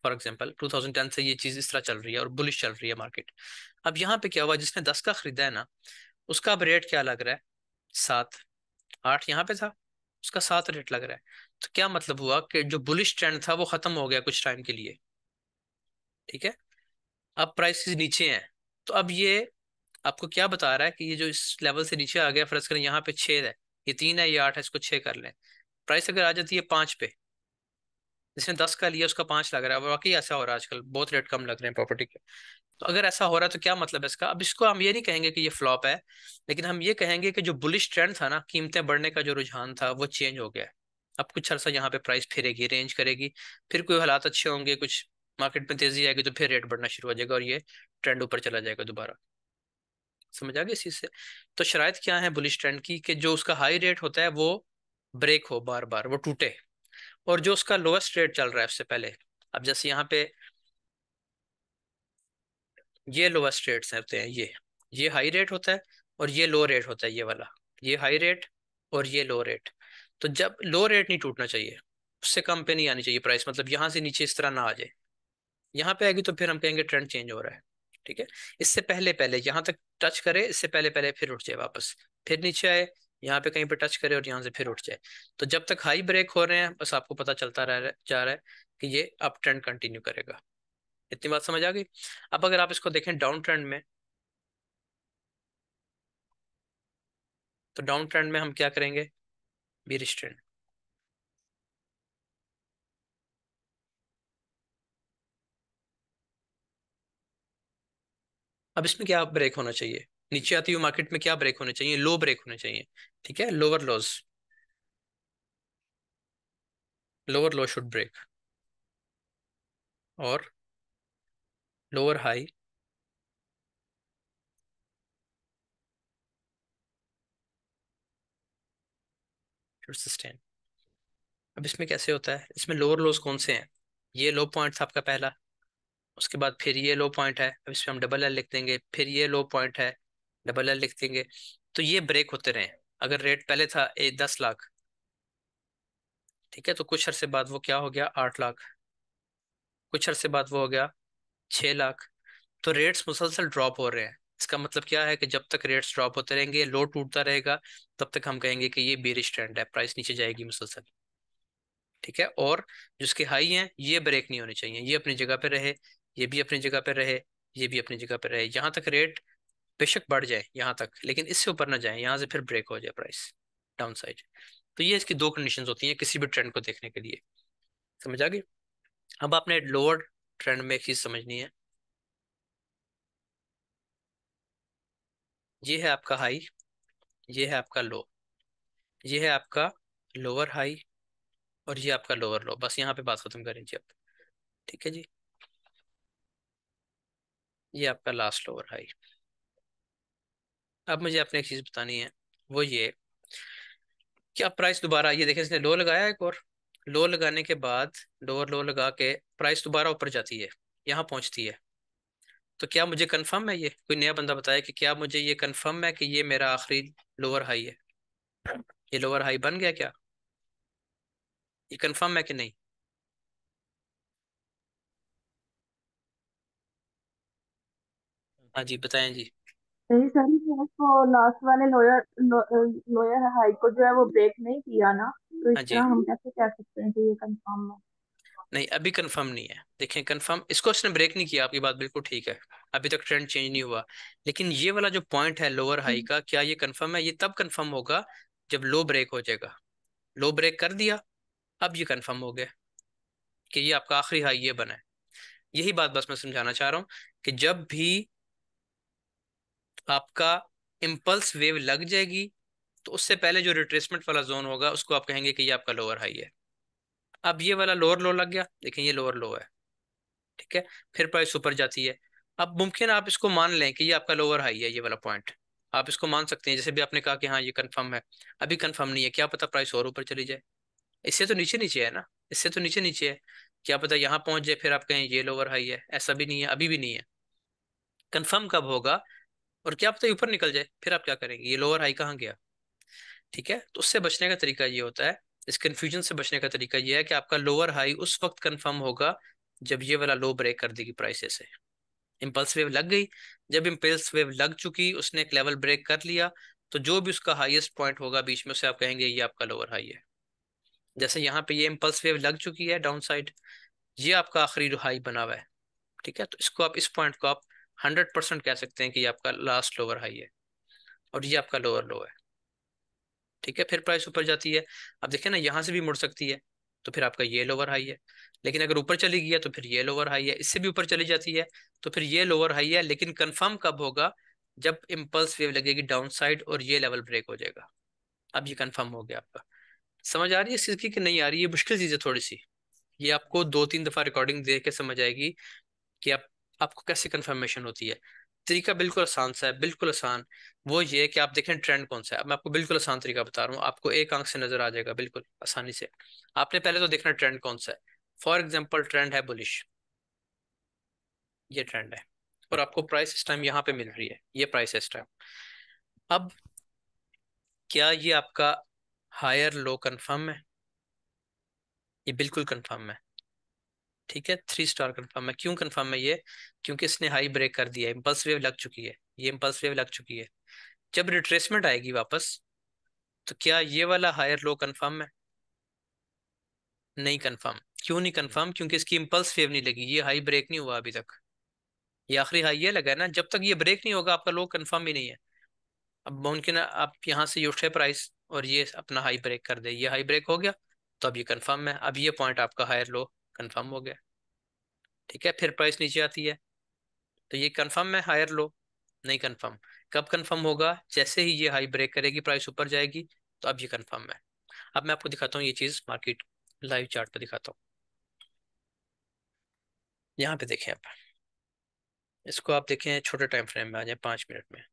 फॉर एग्जांपल 2010 से ये चीज इस तरह चल रही है और बुलिश चल रही है मार्केट। अब यहाँ पे क्या हुआ, जिसने 10 का खरीदा है ना, उसका अब रेट क्या लग रहा है? 7। 8 यहाँ पे था, उसका 7 रेट लग रहा है। तो क्या मतलब हुआ कि जो बुलिश ट्रेंड था वो खत्म हो गया कुछ टाइम के लिए। ठीक है। अब प्राइसेस नीचे हैं। तो अब ये आपको क्या बता रहा है कि ये जो इस लेवल से नीचे आ गया, फर्ज करें यहाँ पे 6 है, ये 3 है, ये 8 है, इसको 6 कर लें। प्राइस अगर आ जाती है 5 पे, जिसने 10 का लिया उसका 5 लग रहा है। वाकई ऐसा हो रहा है आजकल, बहुत रेट कम लग रहे हैं प्रॉपर्टी के। तो अगर ऐसा हो रहा है तो क्या मतलब है इसका? अब इसको हम ये नहीं कहेंगे कि ये फ्लॉप है, लेकिन हम ये कहेंगे कि जो बुलिश ट्रेंड था ना, कीमतें बढ़ने का जो रुझान था, वो चेंज हो गया है। अब कुछ अर्सा यहाँ पे प्राइस फिरेगी, रेंज करेगी, फिर कोई हालात अच्छे होंगे, कुछ मार्केट में तेजी आएगी, तो फिर रेट बढ़ना शुरू हो जाएगा और ये ट्रेंड ऊपर चला जाएगा दोबारा। समझ आ गया इस चीज से? तो शराइत क्या है बुलिश ट्रेंड की, कि जो उसका हाई रेट होता है वो ब्रेक हो, बार बार वो टूटे, और जो उसका लोएस्ट रेट चल रहा है उससे पहले, अब जैसे यहाँ पे ये लोएस्ट रेट्स होते हैं, ये हाई रेट होता है, और ये लो रेट होता है, ये वाला, ये हाई रेट और ये लो रेट। तो जब लो रेट नहीं टूटना चाहिए, उससे कम पे नहीं आनी चाहिए प्राइस, मतलब यहाँ से नीचे इस तरह ना आ जाए। यहाँ पे आएगी तो फिर हम कहेंगे ट्रेंड चेंज हो रहा है। ठीक है, इससे पहले पहले यहाँ तक टच करे, इससे पहले पहले फिर उठ जाए वापस, फिर नीचे आए, यहाँ पे कहीं पे टच करे और यहाँ से फिर उठ जाए। तो जब तक हाई ब्रेक हो रहे हैं, बस आपको पता चलता जा रहा है कि ये अप ट्रेंड कंटिन्यू करेगा। इतनी बात समझ आ गई? अब अगर आप इसको देखें डाउन ट्रेंड में, तो डाउन ट्रेंड में हम क्या करेंगे? Bearish trend. अब इसमें क्या ब्रेक होना चाहिए? नीचे आती हुई मार्केट में क्या ब्रेक होने चाहिए? लो ब्रेक होने चाहिए। ठीक है, lower loss, lower low should break, और लोअर हाई शुड सस्टेन। अब इसमें कैसे होता है? इसमें लोअर लोस कौन से हैं? ये लो पॉइंट था आपका पहला, उसके बाद फिर ये लो पॉइंट है, अब इसमें हम डबल एल लिख देंगे, फिर ये लो पॉइंट है, डबल एल लिख देंगे। तो ये ब्रेक होते रहे। अगर रेट पहले था 10 लाख, ठीक है, तो कुछ अरसे बाद वो क्या हो गया? 8 लाख, कुछ अरसे बाद वो हो गया 6 लाख। तो रेट्स मुसलसल ड्रॉप हो रहे हैं। इसका मतलब क्या है कि जब तक रेट्स ड्रॉप होते रहेंगे, लो टूटता रहेगा, तब तक हम कहेंगे कि ये बेरिश ट्रेंड है, प्राइस नीचे जाएगी मुसलसल। ठीक है, और जिसके हाई हैं ये ब्रेक नहीं होने चाहिए, ये अपनी जगह पे रहे, ये भी अपनी जगह पे रहे, ये भी अपनी जगह पे रहे, यहाँ तक रेट बेशक बढ़ जाए यहाँ तक, लेकिन इससे ऊपर ना जाए, यहाँ से फिर ब्रेक हो जाए प्राइस डाउन साइड। तो ये इसकी दो कंडीशंस होती हैं किसी भी ट्रेंड को देखने के लिए। समझ आ गई? अब आपने लोअर ट्रेंड में एक चीज समझनी है। ये है आपका हाई, ये है आपका लो, ये है आपका लोअर हाई, और ये आपका लोअर लो। बस यहाँ पे बात खत्म करें जी अब। ठीक है जी, ये आपका लास्ट लोअर हाई। अब मुझे आपने एक चीज बतानी है, वो ये कि अब प्राइस दोबारा, ये देखें इसने लो लगाया एक और, लो लगाने के बाद लोअर लो लगा के प्राइस दोबारा ऊपर जाती है, यहाँ पहुंचती है। तो क्या मुझे कंफर्म है, ये कोई नया बंदा बताया कि क्या मुझे ये कंफर्म है कि ये मेरा आखिरी लोअर हाई है? ये लोअर हाई बन गया क्या? ये कंफर्म है कि नहीं? हाँ जी, बताएं जी। नहीं सर, ये तो लास्ट वाले लोयर लोयर हाई को जो है वो ब्रेक नहीं किया ना, तो इस हाँ तरह जी, हम कैसे कह सकते हैं कि ये कंफर्म है। नहीं अभी कंफर्म नहीं है। देखें, कंफर्म इसको उसने ब्रेक नहीं किया, आपकी बात बिल्कुल ठीक है, अभी तक ट्रेंड चेंज नहीं हुआ। लेकिन ये वाला जो पॉइंट है लोअर हाई का, क्या ये कंफर्म है? ये तब कंफर्म होगा जब लो ब्रेक हो जाएगा। लो ब्रेक कर दिया, अब ये कंफर्म हो गया कि ये आपका आखिरी हाई ये बना है। यही बात बस मैं समझाना चाह रहा हूँ कि जब भी आपका इम्पल्स वेव लग जाएगी, तो उससे पहले जो रिट्रेसमेंट वाला जोन होगा उसको आप कहेंगे कि ये आपका लोअर हाई है। अब ये वाला लोअर लो लग गया, देखें ये लोअर लो है। ठीक है, फिर प्राइस ऊपर जाती है। अब मुमकिन आप इसको मान लें कि ये आपका लोअर हाई है, ये वाला पॉइंट आप इसको मान सकते हैं, जैसे भी आपने कहा कि हाँ ये कंफर्म है। अभी कंफर्म नहीं है, क्या पता प्राइस और ऊपर चली जाए। इससे तो नीचे नीचे है ना, इससे तो नीचे नीचे है, क्या पता यहाँ पहुंच जाए, फिर आप कहें ये लोअर हाई है। ऐसा भी नहीं है, अभी भी नहीं है। कंफर्म कब होगा? और क्या पता ये ऊपर निकल जाए, फिर आप क्या करेंगे? ये लोअर हाई कहाँ गया? ठीक है, तो उससे बचने का तरीका ये होता है, इस कंफ्यूजन से बचने का तरीका ये है कि आपका लोअर हाई उस वक्त कंफर्म होगा जब ये वाला लो ब्रेक कर देगी प्राइस से। इम्पल्स वेव लग गई, जब इम्पल्स वेव लग चुकी, उसने एक लेवल ब्रेक कर लिया, तो जो भी उसका हाईएस्ट पॉइंट होगा बीच में, उसे आप कहेंगे ये आपका लोअर हाई है। जैसे यहाँ पे ये इम्पल्स वेव लग चुकी है डाउन साइड, ये आपका आखिरी हाई बना हुआ है। ठीक है, तो इसको आप, इस पॉइंट को आप 100% कह सकते हैं कि ये आपका लास्ट लोअर हाई है, और ये आपका लोअर लो है। ठीक है, फिर प्राइस ऊपर जाती है। अब देखिए ना, यहाँ से भी मुड़ सकती है, तो फिर आपका ये लोअर हाई है। लेकिन अगर ऊपर चली गई है तो फिर ये लोअर हाई है, इससे भी ऊपर चली जाती है तो फिर ये लोअर हाई है। लेकिन कंफर्म कब होगा? जब इम्पल्स वेव लगेगी डाउन साइड और ये लेवल ब्रेक हो जाएगा। अब ये कंफर्म हो गया आपका। समझ आ रही है इस चीज की कि नहीं आ रही? ये मुश्किल चीज है थोड़ी सी। ये आपको 2-3 दफा रिकॉर्डिंग देख के समझ आएगी कि आप आपको कैसे कंफर्मेशन होती है। तरीका बिल्कुल आसान सा है, बिल्कुल आसान। वो ये है कि आप देखें ट्रेंड कौन सा है। अब मैं आपको बिल्कुल आसान तरीका बता रहा हूँ, आपको एक आंख से नजर आ जाएगा बिल्कुल आसानी से। आपने पहले तो देखना ट्रेंड कौन सा है। फॉर एग्जाम्पल ट्रेंड है बुलिश, ये ट्रेंड है, और आपको प्राइस इस टाइम यहाँ पे मिल रही है, ये प्राइस है इस टाइम। अब क्या ये आपका हायर लो कंफर्म है? ये बिल्कुल कंफर्म है। ठीक है, 3 स्टार कंफर्म है। क्यों कंफर्म है ये? क्योंकि इसने हाई ब्रेक कर दिया है, इंपल्स वेव लग चुकी है, ये इंपल्स वेव लग चुकी है। जब रिट्रेसमेंट आएगी वापस, तो क्या ये वाला हायर लो कंफर्म है? नहीं कंफर्म। क्यों नहीं नहीं। कंफर्म? क्योंकि इसकी इंपल्स वेव नहीं लगी, ये हाई ब्रेक नहीं हुआ अभी तक। ये आखिरी हाई ये लगा है ना, जब तक ये ब्रेक नहीं होगा आपका लो कंफर्म ही नहीं है। अब मुमकिन है आप यहाँ से ये उठे प्राइस और ये अपना हाई ब्रेक कर दे, ये हाई ब्रेक हो गया तो अब ये कंफर्म है, अब ये पॉइंट आपका हायर लो कंफर्म हो गया। ठीक है, फिर प्राइस नीचे आती है तो ये कंफर्म है हायर लो? नहीं कंफर्म। कब कंफर्म होगा? जैसे ही ये हाई ब्रेक करेगी प्राइस ऊपर जाएगी, तो अब ये कंफर्म है। अब मैं आपको दिखाता हूँ ये चीज मार्केट लाइव चार्ट पे दिखाता हूँ। यहाँ पे देखें आप, इसको आप देखें छोटे टाइम फ्रेम में आ जाए 5 मिनट में।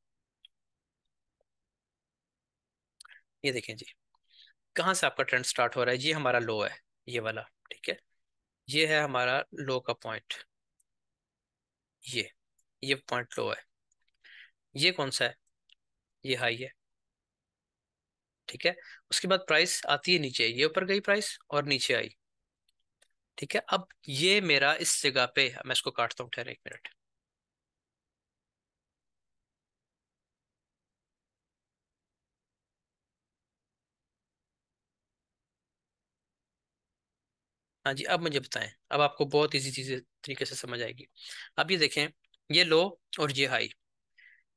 ये देखें जी, कहाँ से आपका ट्रेंड स्टार्ट हो रहा है? ये हमारा लो है, ये वाला। ठीक है, ये है हमारा लो का पॉइंट, ये पॉइंट लो है। ये कौन सा है? ये हाई है। ठीक है, उसके बाद प्राइस आती है नीचे, ये ऊपर गई प्राइस और नीचे आई। ठीक है, अब ये मेरा इस जगह पे, मैं इसको काटता हूँ, ठहरे 1 मिनट। हाँ जी, अब मुझे बताएं, अब आपको बहुत इजी चीज़ तरीके से समझ आएगी। अब ये देखें, ये लो और ये हाई,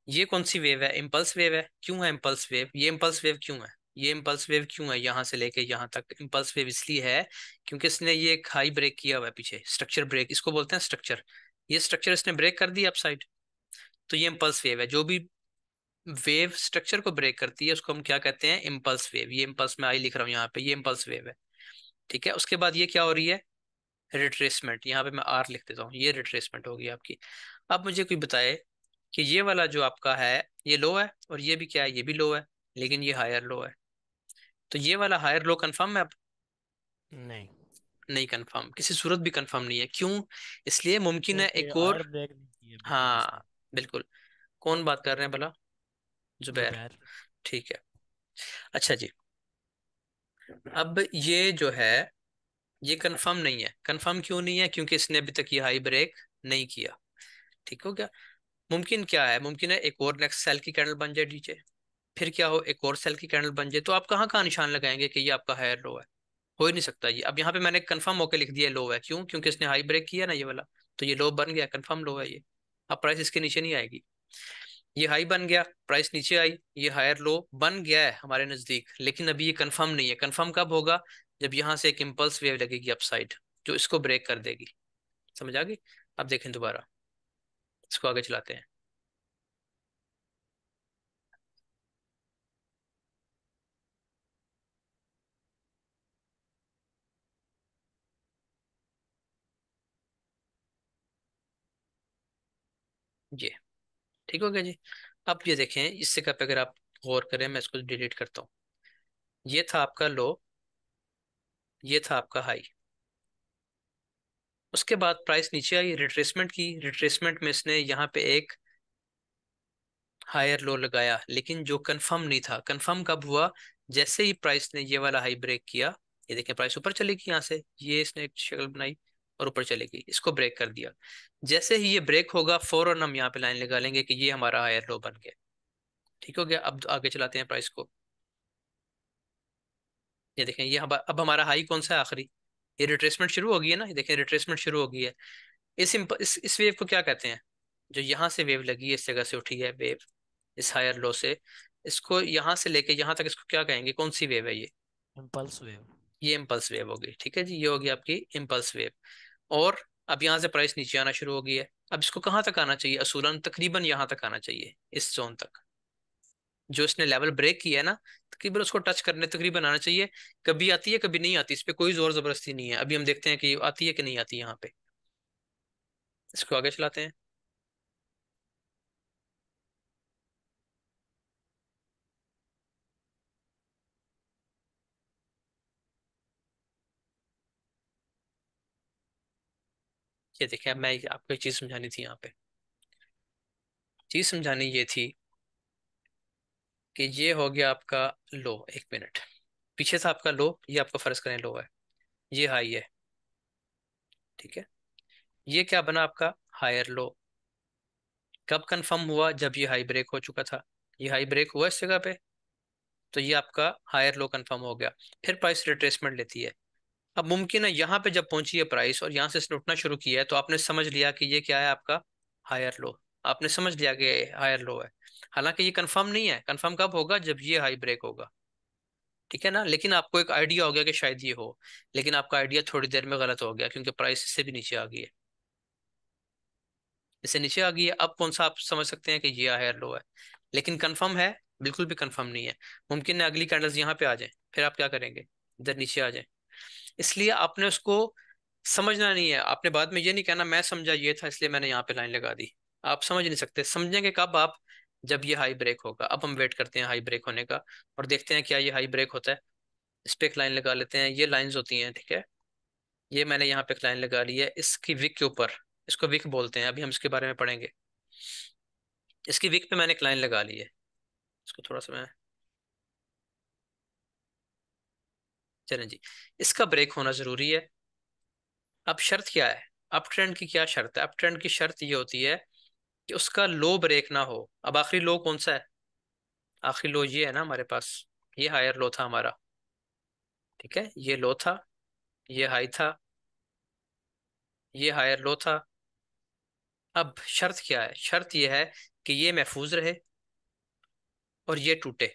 ये कौन सी वेव है? इम्पल्स वेव है। क्यों है इम्पल्स वेव? ये इम्पल्स वेव क्यों है? ये इम्पल्स वेव क्यों है? यहाँ से लेके यहाँ तक इम्पल्स वेव इसलिए है क्योंकि इसने ये एक हाई ब्रेक किया हुआ है पीछे, स्ट्रक्चर ब्रेक इसको बोलते हैं, स्ट्रक्चर। ये स्ट्रक्चर इसने ब्रेक कर दिया अपसाइड, तो ये इम्पल्स वेव है। जो भी वेव स्ट्रक्चर को ब्रेक करती है उसको हम क्या कहते हैं? Impulse wave. ये इम्पल्स में आई लिख रहा हूँ यहाँ पे, ये इम्पल्स वेव है। ठीक है, उसके बाद ये क्या हो रही है? रिट्रेसमेंट। यहाँ पे मैं आर लिख देता हूँ, ये रिट्रेसमेंट होगी आपकी। अब मुझे कोई बताए कि ये वाला जो आपका है ये लो है, और ये भी क्या है? ये भी लो है, लेकिन ये हायर लो है। तो ये वाला हायर लो कंफर्म है? अब नहीं, नहीं कंफर्म, किसी सूरत भी कंफर्म नहीं है। क्यों? इसलिए मुमकिन है क्योंकि एक और। हायर ब्रेक नहीं की अभी तक इसने। हाँ बिल्कुल। कौन बात कर रहे हैं भला? जुबैर। जुबैर। ठीक है, अच्छा जी। अब ये जो है ये कंफर्म नहीं है। कंफर्म क्यों नहीं है? क्योंकि इसने अभी तक ये हाई ब्रेक नहीं किया। ठीक हो गया। मुमकिन क्या है? मुमकिन है एक और नेक्स्ट सेल की कैंडल बन जाए नीचे, फिर क्या हो, एक और सेल की कैंडल बन जाए। तो आप कहाँ कहाँ निशान लगाएंगे कि ये आपका हायर लो है? हो ही नहीं सकता ये। अब यहाँ पे मैंने कंफर्म होकर लिख दिया लो है, क्यों? क्योंकि इसने हाई ब्रेक किया ना ये वाला, तो ये लो बन गया, कंफर्म लो है ये। अब प्राइस इसके नीचे नहीं आएगी। ये हाई बन गया, प्राइस नीचे आई, ये हायर लो बन गया है हमारे नजदीक, लेकिन अभी ये कंफर्म नहीं है। कंफर्म कब होगा? जब यहाँ से एक इम्पल्स वेव लगेगी अपसाइड, जो इसको ब्रेक कर देगी। समझ आ गई? अब देखें दोबारा, इसको आगे चलाते हैं। ये ठीक हो गया जी। अब ये देखें, इससे कब अगर आप गौर करें, मैं इसको डिलीट करता हूँ। ये था आपका लो, ये था आपका हाई। उसके बाद प्राइस नीचे आई, रिट्रेसमेंट की। रिट्रेसमेंट में इसने यहाँ पे एक हायर लो लगाया, लेकिन जो कंफर्म नहीं था। कंफर्म कब हुआ? जैसे ही प्राइस ने ये वाला हाई ब्रेक किया, ये देखें प्राइस ऊपर चलेगी यहाँ से, ये इसने एक शक्ल बनाई और ऊपर चलेगी, इसको ब्रेक कर दिया। जैसे ही ये ब्रेक होगा फौरन हम यहाँ पे लाइन लगा लेंगे कि ये हमारा हायर लो बन गया। ठीक हो गया। अब आगे चलाते हैं प्राइस को। ये देखें, ये अब हमारा हाई कौन सा है आखिरी? ये रिट्रेसमेंट शुरू हो गई है ना, ये देखें रिट्रेसमेंट शुरू हो गई है। इस वेव को क्या कहते हैं? जो यहाँ से वेव लगी है, इस जगह से उठी है वेव, इस हायर लो से, इसको यहाँ से लेके यहाँ तक, इसको क्या कहेंगे? कौन सी वेव है ये? Impulse wave. ये इम्पल्स वेव होगी, ठीक है जी, ये होगी आपकी इम्पल्स वेव। और अब यहाँ से प्राइस नीचे आना शुरू हो गई है। अब इसको कहाँ तक आना चाहिए? असूलन तकरीबन यहाँ तक आना चाहिए, इस जोन तक। जो इसने लेवल ब्रेक किया है ना, तकरीबन उसको टच करने तकरीबन आना चाहिए। कभी आती है कभी नहीं आती, इस पे कोई जोर जबरदस्ती नहीं है। अभी हम देखते हैं कि आती है कि नहीं आती यहाँ पे। इसको आगे चलाते हैं। ये देखिए, अब मैं आपको एक चीज समझानी थी यहाँ पे। चीज समझानी ये थी कि ये हो गया आपका लो। एक मिनट, पीछे था आपका लो, ये आपको फर्ज करें लो है, ये हाई है, ठीक है। ये क्या बना आपका? Higher low. कब कंफर्म हुआ? जब ये हाई ब्रेक हो चुका था। ये हाई ब्रेक हुआ इस जगह पे, तो ये आपका हायर लो कंफर्म हो गया। फिर प्राइस रिट्रेसमेंट लेती है। अब मुमकिन है यहाँ पे जब पहुंची है प्राइस और यहाँ से इसने उठना शुरू किया है, तो आपने समझ लिया कि ये क्या है आपका? Higher low. आपने समझ लिया कि हायर लो है। हालांकि ये कंफर्म नहीं है। कंफर्म कब होगा? जब ये हाई ब्रेक होगा, ठीक है ना। लेकिन आपको एक आइडिया हो गया कि शायद ये हो। लेकिन आपका आइडिया थोड़ी देर में गलत हो गया, क्योंकि प्राइस इससे भी नीचे आ गई है। इससे नीचे आ गई है। अब कौन सा आप समझ सकते हैं कि ये हायर लो है? लेकिन कंफर्म है? बिल्कुल भी कंफर्म नहीं है। मुमकिन है अगली कैंडल्स यहाँ पे आ जाए, फिर आप क्या करेंगे? इधर नीचे आ जाए। इसलिए आपने उसको समझना नहीं है। आपने बाद में ये नहीं कहना मैं समझा ये था इसलिए मैंने यहाँ पे लाइन लगा दी। आप समझ नहीं सकते। समझेंगे कब आप? जब ये हाई ब्रेक होगा। अब हम वेट करते हैं हाई ब्रेक होने का, और देखते हैं क्या ये हाई ब्रेक होता है। इस पे एक लाइन लगा लेते हैं। ये लाइंस होती हैं, ठीक है। ये मैंने यहाँ पे एक लाइन लगा ली है इसकी विक के ऊपर। इसको विक बोलते हैं, अभी हम इसके बारे में पढ़ेंगे। इसकी विक पे मैंने एक लाइन लगा ली है। इसको थोड़ा सा मैं, चलें जी। इसका ब्रेक होना जरूरी है। अब शर्त क्या है? अप ट्रेंड की क्या शर्त है? अप ट्रेंड की शर्त ये होती है कि उसका लो ब्रेक ना हो। अब आखिरी लो कौन सा है? आखिरी लो ये है ना हमारे पास। ये हायर लो था हमारा, ठीक है। ये लो था, ये हाई था, ये हायर लो था। अब शर्त क्या है? शर्त ये है कि ये महफूज रहे और ये टूटे,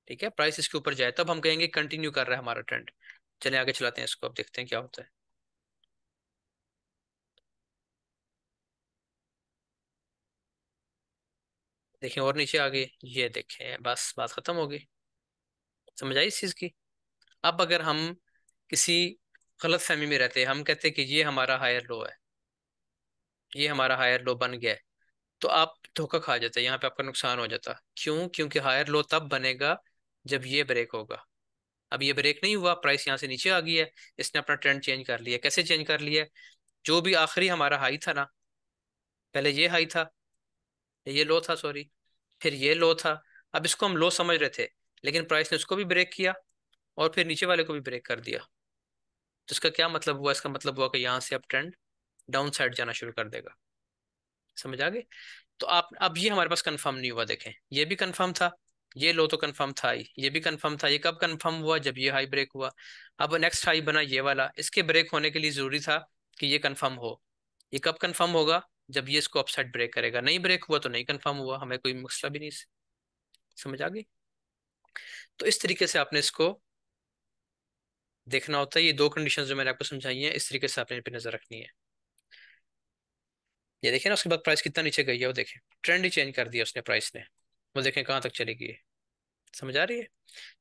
ठीक है। प्राइस इसके ऊपर जाए तब हम कहेंगे कंटिन्यू कर रहा है हमारा ट्रेंड। चलिए आगे चलाते हैं इसको, अब देखते हैं क्या होता है। देखें और नीचे आ गए, ये देखें, बस बात खत्म हो गई। समझ आई इस चीज की? अब अगर हम किसी गलत फहमी में रहते, हम कहते कि ये हमारा हायर लो है, ये हमारा हायर लो बन गया है, तो आप धोखा खा जाते, यहाँ पे आपका नुकसान हो जाता। क्यों? क्योंकि हायर लो तब बनेगा जब ये ब्रेक होगा। अब ये ब्रेक नहीं हुआ, प्राइस यहाँ से नीचे आ गई है। इसने अपना ट्रेंड चेंज कर लिया। कैसे चेंज कर लिया? जो भी आखिरी हमारा हाई था ना, पहले ये हाई था, ये लो था सॉरी, फिर ये लो था। अब इसको हम लो समझ रहे थे, लेकिन प्राइस ने उसको भी ब्रेक किया और फिर नीचे वाले को भी ब्रेक कर दिया। तो इसका क्या मतलब हुआ? इसका मतलब हुआ कि यहाँ से अब ट्रेंड डाउन साइड जाना शुरू कर देगा। समझ आ गई? तो आप, अब ये हमारे पास कंफर्म नहीं हुआ। देखें, ये भी कंफर्म था, ये लो तो कंफर्म था ही, ये भी कंफर्म था। ये कब कंफर्म हुआ? जब ये हाई ब्रेक हुआ। अब नेक्स्ट हाई बना ये वाला। इसके ब्रेक होने के लिए जरूरी था कि ये कंफर्म हो। ये कब कंफर्म होगा? जब ये इसको अपसाइड ब्रेक करेगा। नहीं ब्रेक हुआ तो नहीं कंफर्म हुआ, हमें कोई मसला भी नहीं। समझ आ गई? तो इस तरीके से आपने इसको देखना होता है। ये दो कंडीशंस जो मैंने आपको समझाई हैं, इस तरीके से आपने इन पे नजर रखनी है। ये देखें ना, उसके बाद प्राइस कितना नीचे गई है, वो देखें। ट्रेंड ही चेंज कर दिया उसने, प्राइस ने। वो देखें कहाँ तक चली गई है। समझ आ रही है?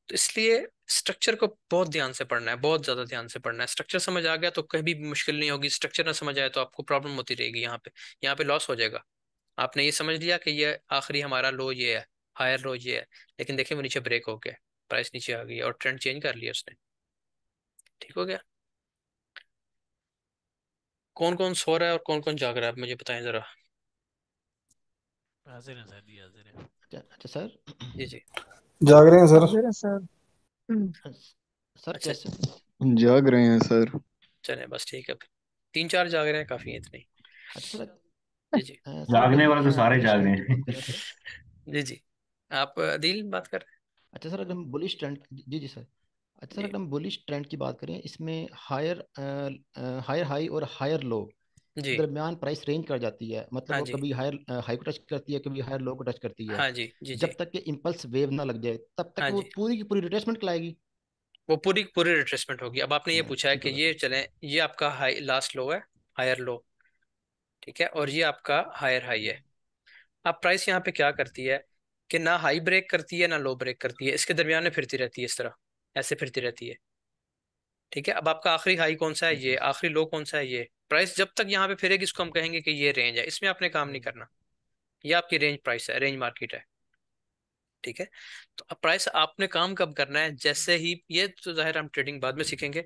तो इसलिए स्ट्रक्चर को बहुत ध्यान से पढ़ना है, बहुत ज्यादा ध्यान से पढ़ना है। स्ट्रक्चर समझ आ गया तो कभी भी मुश्किल नहीं होगी। स्ट्रक्चर ना समझ आए तो आपको प्रॉब्लम होती रहेगी। यहाँ पे लॉस हो जाएगा। आपने ये समझ लिया कि ये आखिरी हमारा लो ये है, हायर लो ये है, लेकिन देखें वो नीचे ब्रेक हो गया, प्राइस नीचे आ गई है और ट्रेंड चेंज कर लिया उसने। ठीक हो गया? कौन कौन सो रहा है और कौन कौन जाग रहा है, आप मुझे बताएं जरा। हाजिर है सर, जी हाजिर है। अच्छा अच्छा सर। जी जी। जाग रहे हैं सर। जरा सर। सर अच्छा, कैसे? जाग रहे हैं सर। चलें बस ठीक है। तीन चार जाग रहे हैं, काफी है इतने। अच्छा सर। जी जी। सर जागने अगर वाले तो सारे बुलिश जाग रहे ट्रेंड की बात हैं। करें तो। जी जी। आप दिल बात कर रहे अच्छा सर, अगर हम बुलिश ट्रेंड, जी जी सर। अच्छा हैं? सर, जी अगर हम बुलिश ट्रेंड की बात करें, इसमें हायर हायर हाई और हायर लो जी। के दरमियान प्राइस रेंज कर जाती है। मतलब हाँ वो जी। कभी हायर हाई को टच करती है, कभी हायर लो को टच करती है। हाँ जी। जी जी। जब तक कि इम्पल्स वेव ना लग जाए तब तक हाँ वो जी। पूरी की पूरी रिट्रेसमेंट लाएगी। वो पूरी पूरी रिट्रेसमेंट होगी। अब आपने ये पूछा है कि ठीक है ये चलें, ये आपका हाई लास्ट लो है, हायर लो, ठीक है, और ये आपका हायर हाई है। अब प्राइस यहाँ पे क्या करती है कि ना हाई ब्रेक करती है ना लो ब्रेक करती है, इसके दरमियान में फिरती रहती है, इस तरह ऐसे फिरती रहती है। ठीक है, अब आपका आखिरी हाई कौन सा है, ये आखिरी लो कौन सा है, ये प्राइस जब तक यहाँ पे फिरेगी इसको हम कहेंगे कि ये रेंज है, इसमें आपने काम नहीं करना, ये आपकी रेंज प्राइस है, रेंज मार्केट है। ठीक है, तो अब प्राइस आपने काम कब करना है, जैसे ही ये तो जाहिर हम ट्रेडिंग बाद में सीखेंगे,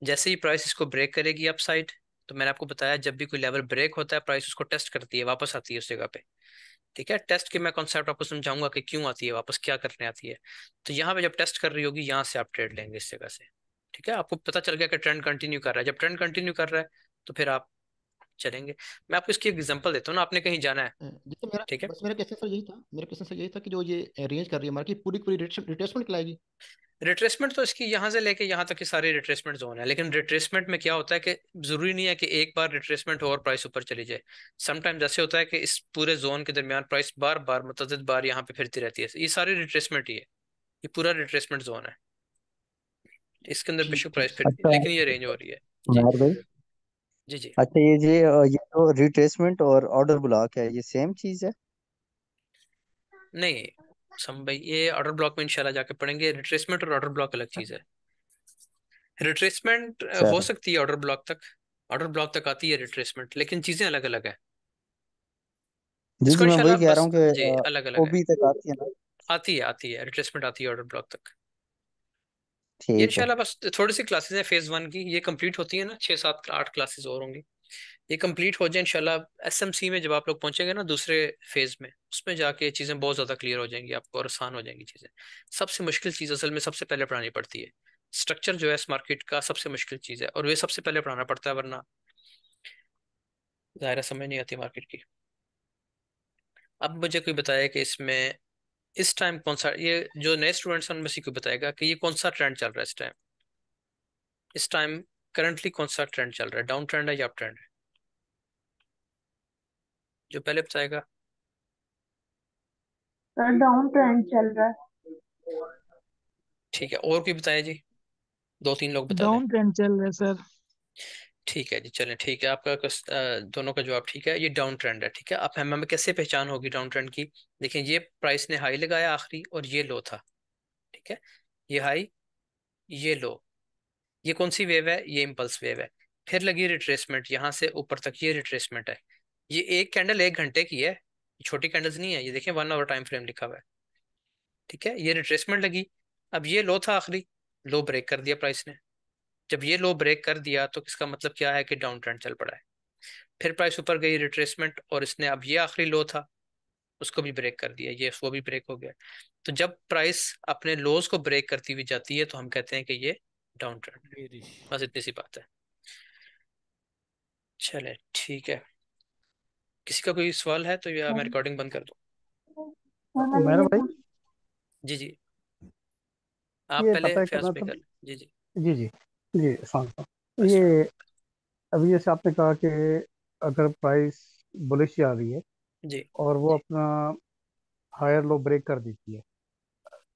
जैसे ही प्राइस इसको ब्रेक करेगी अप साइड, तो मैंने आपको बताया जब भी कोई लेवल ब्रेक होता है प्राइस उसको टेस्ट करती है, वापस आती है उस जगह पे। ठीक है, टेस्ट के मैं कॉन्सेप्ट आपको समझाऊंगा कि क्यों आती है वापस, क्या करने आती है। तो यहाँ पे जब टेस्ट कर रही होगी यहाँ से आप ट्रेड लेंगे इस जगह से। ठीक है, आपको पता चल गया कि ट्रेंड कंटिन्यू कर रहा है, जब ट्रेंड कंटिन्यू कर रहा है तो फिर आप चलेंगे। मैं आपको इसकी एक एग्जांपल देता हूँ ना, आपने कहीं जाना है। जैसे मेरा ठीक है, बस मेरा क्वेश्चन सर यही था, मेरा क्वेश्चन सर यही था कि जो ये रेंज कर रही है मार्केट पूरी की पूरी रिट्रेसमेंट खिलाएगी। रिट्रेसमेंट तो इसकी यहाँ से लेके यहाँ तक की सारी रिट्रेसमेंट जोन है, लेकिन रिट्रेसमेंट में क्या होता है कि जरूरी नहीं है कि एक बार रिट्रेसमेंट हो और प्राइस ऊपर चली जाए। समटाइम्स ऐसे होता है कि इस पूरे जोन के दरमियान प्राइस बार बार मुतअद्दिद बार यहाँ पे फिरती रहती है, ये सारी रिट्रेसमेंट ही है, ये पूरा रिट्रेसमेंट जोन है, इसके अंदर ठीक बेशक ठीक प्राइस सर। फिरती है अच्छा लेकिन ये रेंज हो रही है। जी उमर भाई, जी जी। अच्छा ये तो रिट्रेसमेंट और ऑर्डर ब्लॉक है, ये सेम चीज है? नहीं सम भाई, ये ऑर्डर ब्लॉक में इंशाल्लाह जाके पढ़ेंगे, रिट्रेसमेंट और ऑर्डर ब्लॉक अलग चीज है। रिट्रेसमेंट हो सर सकती है ऑर्डर ब्लॉक तक, ऑर्डर ब्लॉक तक आती है रिट्रेसमेंट, लेकिन चीजें अलग अलग है। जी इसको जी, मैं वही इंशाल्लाह कह रहा बस, हूँ जी कि अलग अलग है। ओबी तक आती है ना? आती है रिट्रेसमेंट आती है ऑर्डर ब्लॉक तक। ये ठीक है। इंशाल्लाह बस थोड़ी सी क्लासेस हैं फेज वन की, ये कंप्लीट होती है ना, 6 7 8 क्लासेस और होंगी, ये कंप्लीट हो जाए इंशाल्लाह एसएमसी में, जब आप लोग पहुंचेंगे ना दूसरे फेज में, उसमें जाके चीजें बहुत ज्यादा क्लियर हो जाएंगी आपको और आसान हो जाएंगी चीजें। सबसे मुश्किल चीज असल में सबसे पहले पढ़ानी पड़ती है, स्ट्रक्चर जो है इस मार्केट का सबसे मुश्किल चीज है, और वे सबसे पहले पढ़ाना पड़ता है, वरना ज़ाहिर है समझ नहीं आती मार्केट की। अब मुझे कोई बताया कि इसमें इस टाइम कौन सा, ये जो नए स्टूडेंट्स हैं उनमें से कोई बताएगा कि ये कौन सा ट्रेंड चल रहा है इस टाइम, इस टाइम करंटली कौन सा ट्रेंड चल रहा है, डाउन ट्रेंड है या अप ट्रेंड है, जो पहले बताएगा। सर डाउन ट्रेंड चल रहा है। ठीक है, और कोई बताया जी, 2 3 लोग बता दें। डाउन ट्रेंड चल रहा है सर। ठीक है जी, चलें ठीक है, आपका दोनों का जवाब ठीक है, ये डाउन ट्रेंड है। ठीक है, अब हमें कैसे पहचान होगी डाउन ट्रेंड की, देखिए ये प्राइस ने हाई लगाया आखिरी और ये लो था। ठीक है, ये हाई ये लो, ये कौन सी वेव है, ये इम्पल्स वेव है। फिर लगी रिट्रेसमेंट यहाँ से ऊपर तक, ये रिट्रेसमेंट है, ये एक कैंडल 1 घंटे की है, छोटी कैंडल्स नहीं है, ये देखिए 1 आवर टाइम फ्रेम लिखा हुआ है। ठीक है, ये रिट्रेसमेंट लगी, अब ये लो था आखिरी, लो ब्रेक कर दिया प्राइस ने, जब ये लो ब्रेक कर दिया तो इसका मतलब क्या है कि डाउन ट्रेंड चल पड़ा है। फिर प्राइस ऊपर गई रिट्रेसमेंट, और इसने अब ये आखिरी लो था उसको भी ब्रेक कर दिया, ये वो भी ब्रेक हो गया। तो जब प्राइस अपने लोज को ब्रेक करती हुई जाती है तो हम कहते हैं कि ये डाउन ट्रेंड है। बेरिश। बस इतनी सी बात है। चले ठीक है, किसी का कोई सवाल है तो या मैं रिकॉर्डिंग बंद कर दूं। सर मैं मेरा ये भाई, पूछ जी जी, आप ये पहले पता है फयाज करना पे था। कर। जी जी, जी जी जी, समझता बस ये अभी जैसे आपने कहा कि अगर प्राइस बुलिश जा रही है जी। और वो अपना हायर लो ब्रेक कर देती है,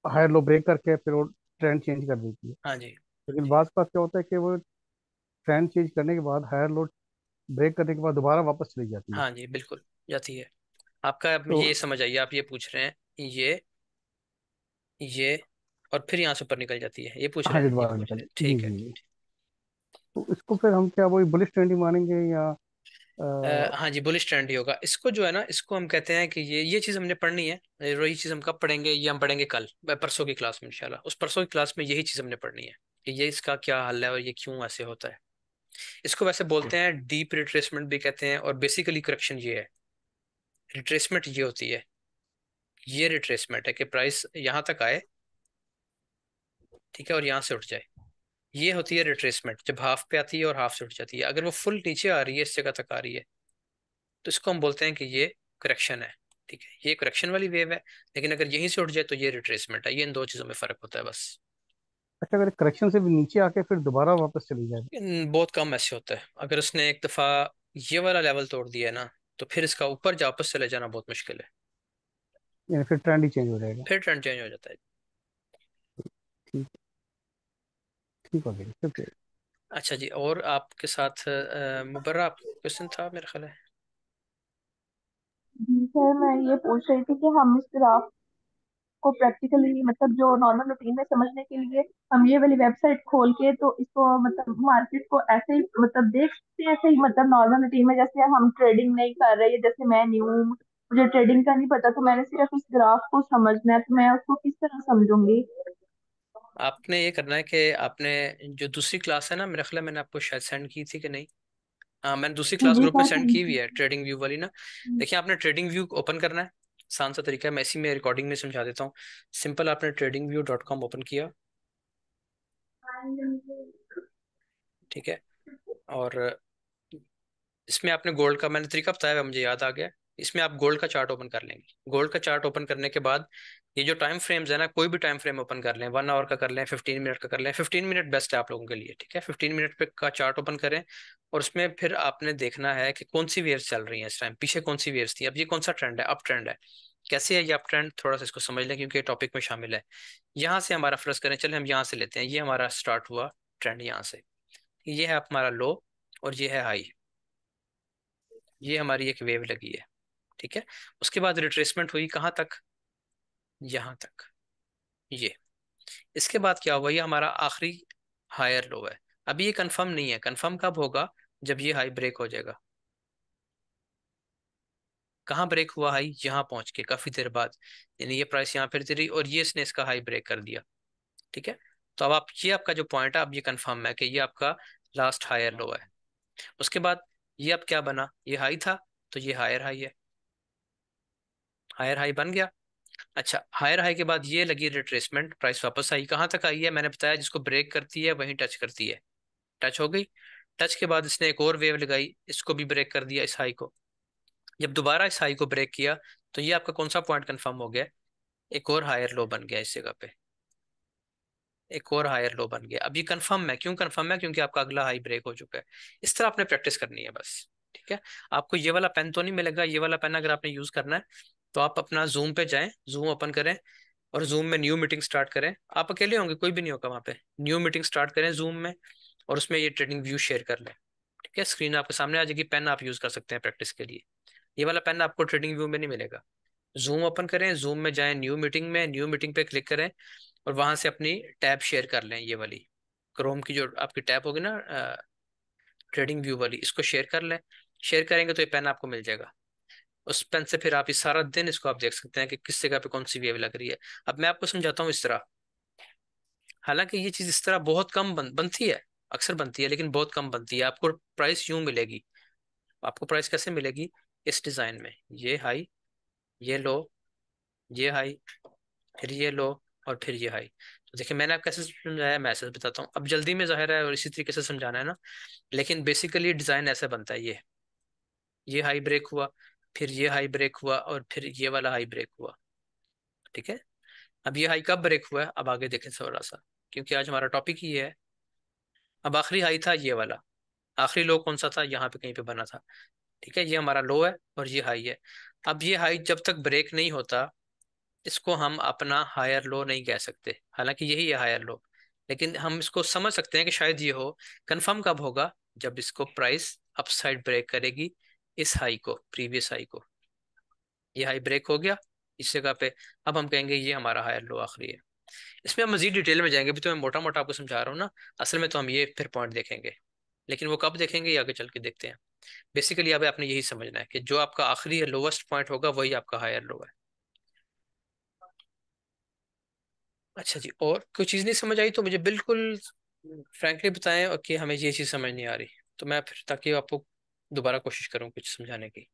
हायर लो ब्रेक करके फिर वो ट्रेंड चेंज कर देती है, हाँ जी लेकिन बात बात क्या होता है कि वो ट्रेंड चेंज करने के बाद हायर लो ब्रेक करने के बाद दोबारा वापस चली जाती है। हाँ जी, बिल्कुल जाती है। आपका अब तो ये समझ आइए, आप ये पूछ रहे हैं ये और फिर यहाँ से ऊपर निकल जाती है, ये पूछ हाँ रहे जी, हैं, ये दोबारा पूछ निकल, रहे हैं, जी ठीक है जी ठीक जी। ठीक। तो इसको फिर हम क्या वही बुलिश ट्रेंड ही मानेंगे या हाँ जी, बुलिश ट्रेंड ही होगा, इसको जो है ना, इसको हम कहते हैं कि ये चीज़ हमने पढ़नी है, वही चीज़ हम कब पढ़ेंगे, ये हम पढ़ेंगे कल परसों की क्लास में इंशाल्लाह, उस परसों की क्लास में यही चीज़ हमने पढ़नी है कि ये इसका क्या हल है और ये क्यों ऐसे होता है। इसको वैसे बोलते हैं डीप रिट्रेसमेंट भी कहते हैं, और बेसिकली करेक्शन ये है, रिट्रेसमेंट ये होती है, ये रिट्रेसमेंट है कि प्राइस यहाँ तक आए, ठीक है, और यहाँ से उठ जाए, ये होती है रिट्रेसमेंट, जब हाफ पे आती है और हाफ से उठ जाती है। अगर वो फुल नीचे आ रही है, इस जगह तक आ रही है, तो इसको हम बोलते हैं कि ये करेक्शन है। ठीक है, ये करेक्शन वाली वेव है, लेकिन अगर यहीं से उठ जाए तो ये रिट्रेसमेंट है, ये इन दो चीजों में फर्क होता है बस। अच्छा, अगर करेक्शन से भी नीचे आके फिर दोबारा वापस चली जाए? बहुत कम ऐसे होता है, अगर उसने एक दफा ये वाला लेवल तोड़ दिया है ना, तो फिर इसका ऊपर जा वापस चले जाना बहुत मुश्किल है, यानी फिर ट्रेंड ही चेंज हो जाएगा? फिर ट्रेंड चेंज हो जाता है। ठीक। ठीक हो गई, शुक्रिया। अच्छा जी, और आपके साथ मुबर्रा, आपका क्वेश्चन था मेरा ख्याल है। जी सर, मैं ये पूछ रही थी कि हम इस ग्राफ को प्रैक्टिकली मतलब जो नॉर्मल रूटीन में समझने के लिए हम ये वाली वेबसाइट खोल के तो इसको मतलब मार्केट को ऐसे ही मतलब देख सकते हैं, ऐसे ही मतलब नॉर्मल रूटीन में जैसे हम ट्रेडिंग नहीं कर रहे, जैसे मैं न्यू मुझे ट्रेडिंग का नहीं पता तो मैंने सिर्फ इस ग्राफ को समझना है, तो मैं उसको किस तरह समझूंगी? आपने ये करना है कि आपने जो दूसरी क्लास है ना, मेरा ख्याल है मैंने आपको शायद सेंड की थी कि नहीं। हाँ, मैंने दूसरी क्लास जी ग्रुप में सर, सेंड थैंक की हुई है, ट्रेडिंग व्यू वाली ना। यू। देखिए, आपने ट्रेडिंग व्यू ओपन करना है। आसान सा तरीका है, मैं इसी में रिकॉर्डिंग में समझा देता हूँ। सिंपल, आपने tradingview.com ओपन किया। ठीक है। और इसमें आपने गोल्ड का मैंने तरीका बताया हुआ, मुझे याद आ गया। इसमें आप गोल्ड का चार्ट ओपन कर लेंगे। गोल्ड का चार्ट ओपन करने के बाद ये जो टाइम फ्रेम्स है ना, कोई भी टाइम फ्रेम ओपन कर लें, 1 आवर का कर लें, 15 मिनट का कर लें। 15 मिनट बेस्ट है आप लोगों के लिए, ठीक है। 15 मिनट पे का चार्ट ओपन करें और उसमें फिर आपने देखना है कि कौन सी वेव्स चल रही हैं इस टाइम, पीछे कौन सी वेव्स थी, अब ये कौन सा ट्रेंड है, अप ट्रेंड है। कैसे है ये अप ट्रेंड, थोड़ा सा इसको समझ लें क्योंकि ये टॉपिक में शामिल है। यहाँ से हमारा फर्ज करें, चले हम यहाँ से लेते हैं, ये हमारा स्टार्ट हुआ ट्रेंड यहाँ से। ये है हमारा लो और ये है हाई। ये हमारी एक वेव लगी है, ठीक है। उसके बाद रिट्रेसमेंट हुई कहाँ तक, यहाँ तक, ये। इसके बाद क्या हुआ, ये हमारा आखिरी हायर लो है। अभी ये कंफर्म नहीं है, कंफर्म कब होगा, जब ये हाई ब्रेक हो जाएगा। कहाँ ब्रेक हुआ हाई, यहाँ पहुंच के काफी देर बाद, यानी ये प्राइस यहाँ फिरती रही और ये इसने इसका हाई ब्रेक कर दिया, ठीक है। तो अब आप, ये आपका जो पॉइंट है, अब ये कंफर्म है कि ये आपका लास्ट हायर लो है। उसके बाद ये अब क्या बना, ये हाई था तो ये हायर हाई है, हायर हाई बन गया। अच्छा, हायर हाई के बाद ये लगी रिट्रेसमेंट, प्राइस वापस आई, कहाँ तक आई है मैंने बताया, जिसको ब्रेक करती है वहीं टच करती है। टच हो गई। टच के बाद इसने एक और वेव लगाई, इसको भी ब्रेक कर दिया, इस हाई को। जब दोबारा इस हाई को ब्रेक किया तो ये आपका कौन सा पॉइंट कंफर्म हो गया, एक और हायर लो बन गया इस जगह पे, एक और हायर लो बन गया। अब ये कंफर्म है, क्यों कंफर्म है, क्योंकि आपका अगला हाई ब्रेक हो चुका है। इस तरह आपने प्रैक्टिस करनी है बस, ठीक है। आपको ये वाला पेन तो नहीं मिलेगा, ये वाला पेन अगर आपने यूज करना है तो आप अपना जूम पे जाएं, जूम ओपन करें और जूम में न्यू मीटिंग स्टार्ट करें। आप अकेले होंगे, कोई भी नहीं होगा वहां पे। न्यू मीटिंग स्टार्ट करें जूम में और उसमें ये ट्रेडिंग व्यू शेयर कर लें, ठीक है। स्क्रीन आपके सामने आ जाएगी, पेन आप यूज कर सकते हैं प्रैक्टिस के लिए। ये वाला पेन आपको ट्रेडिंग व्यू में नहीं मिलेगा। जूम ओपन करें, जूम में जाएं, न्यू मीटिंग में, न्यू मीटिंग पे क्लिक करें और वहां से अपनी टैब शेयर कर लें, ये वाली क्रोम की जो आपकी टैब होगी ना, ट्रेडिंग व्यू वाली, इसको शेयर कर लें। शेयर करेंगे तो ये पेन आपको मिल जाएगा। उस पेन से फिर आप इस सारा दिन इसको आप देख सकते हैं कि किस जगह पे कौन सी वेव लग रही है। अब मैं आपको समझाता हूँ इस तरह। हालांकि ये चीज इस तरह बहुत कम बनती है, अक्सर बनती है लेकिन बहुत कम बनती है। आपको प्राइस यूं मिलेगी। आपको प्राइस कैसे मिलेगी, इस डिजाइन में, ये हाई, ये लो, ये हाई, फिर ये लो और फिर ये हाई। तो देखिए, मैंने आपको कैसे समझाया, मैं ऐसे बताता हूँ। अब जल्दी में जाहिर है और इसी तरीके से समझाना है ना, लेकिन बेसिकली डिजाइन ऐसे बनता है। ये हाई ब्रेक हुआ, फिर ये हाई ब्रेक हुआ और फिर ये वाला हाई ब्रेक हुआ, ठीक है। अब ये हाई कब ब्रेक हुआ है, अब आगे देखें थोड़ा सा, क्योंकि आज हमारा टॉपिक ही है। अब आखिरी हाई था ये वाला, आखिरी लो कौन सा था, यहाँ पे कहीं पे बना था, ठीक है। ये हमारा लो है और ये हाई है। अब ये हाई जब तक ब्रेक नहीं होता, इसको हम अपना हायर लो नहीं कह सकते, हालांकि यही है हायर लो। लेकिन हम इसको समझ सकते हैं कि शायद ये हो। कंफर्म कब होगा, जब इसको प्राइस अपसाइड ब्रेक करेगी, इस हाई को, प्रीवियस हाई को। ये हाई ब्रेक हो गया इस जगह पे, अब हम कहेंगे ये हमारा हायर लो आखिरी है। इसमें हम मजीद डिटेल में जाएंगे, अभी तो मैं मोटा मोटा आपको समझा रहा हूँ ना। असल में तो हम ये फिर पॉइंट देखेंगे, लेकिन वो कब देखेंगे ये आगे चल के देखते हैं। बेसिकली अब आपने यही समझना है कि जो आपका आखिरी लोवेस्ट पॉइंट होगा वही आपका हायर लो है। अच्छा जी, और कोई चीज़ नहीं समझ आई तो मुझे बिल्कुल फ्रैंकली बताएं और कि हमें ये चीज़ समझ नहीं आ रही, तो मैं फिर ताकि आपको दोबारा कोशिश करूँ कुछ समझाने की।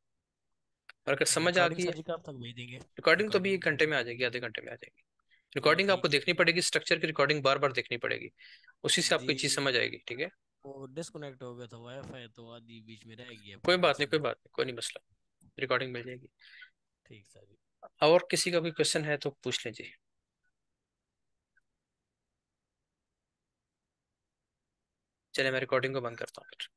और अगर समझ आ रिकॉर्डिंग गई है, सर जी कब तक भेजेंगे? रिकॉर्डिंग तो अभी रिकॉर्डिंग 1 घंटे में आ जाएगी, आधे घंटे में आ जाएगी। तो रिकॉर्डिंग आपको ठीक है देखनी जी। पड़ेगी, स्ट्रक्चर की रिकॉर्डिंग बार बार देखनी पड़ेगी, उसी से आपको जी, ये चीज़ समझ आएगी, ठीक है। वो डिस्कनेक्ट हो गया था वाईफाई, तो आधी बीच में रह गई है कोई बात नहीं, प्रेजेंटेशन कोई ना। बात नहीं, कोई नहीं मसला, रिकॉर्डिंग मिल जाएगी। ठीक सर जी। और किसी का कोई क्वेश्चन है तो पूछ लीजिए। चलिए, मैं रिकॉर्डिंग को बंद करता हूँ फिर।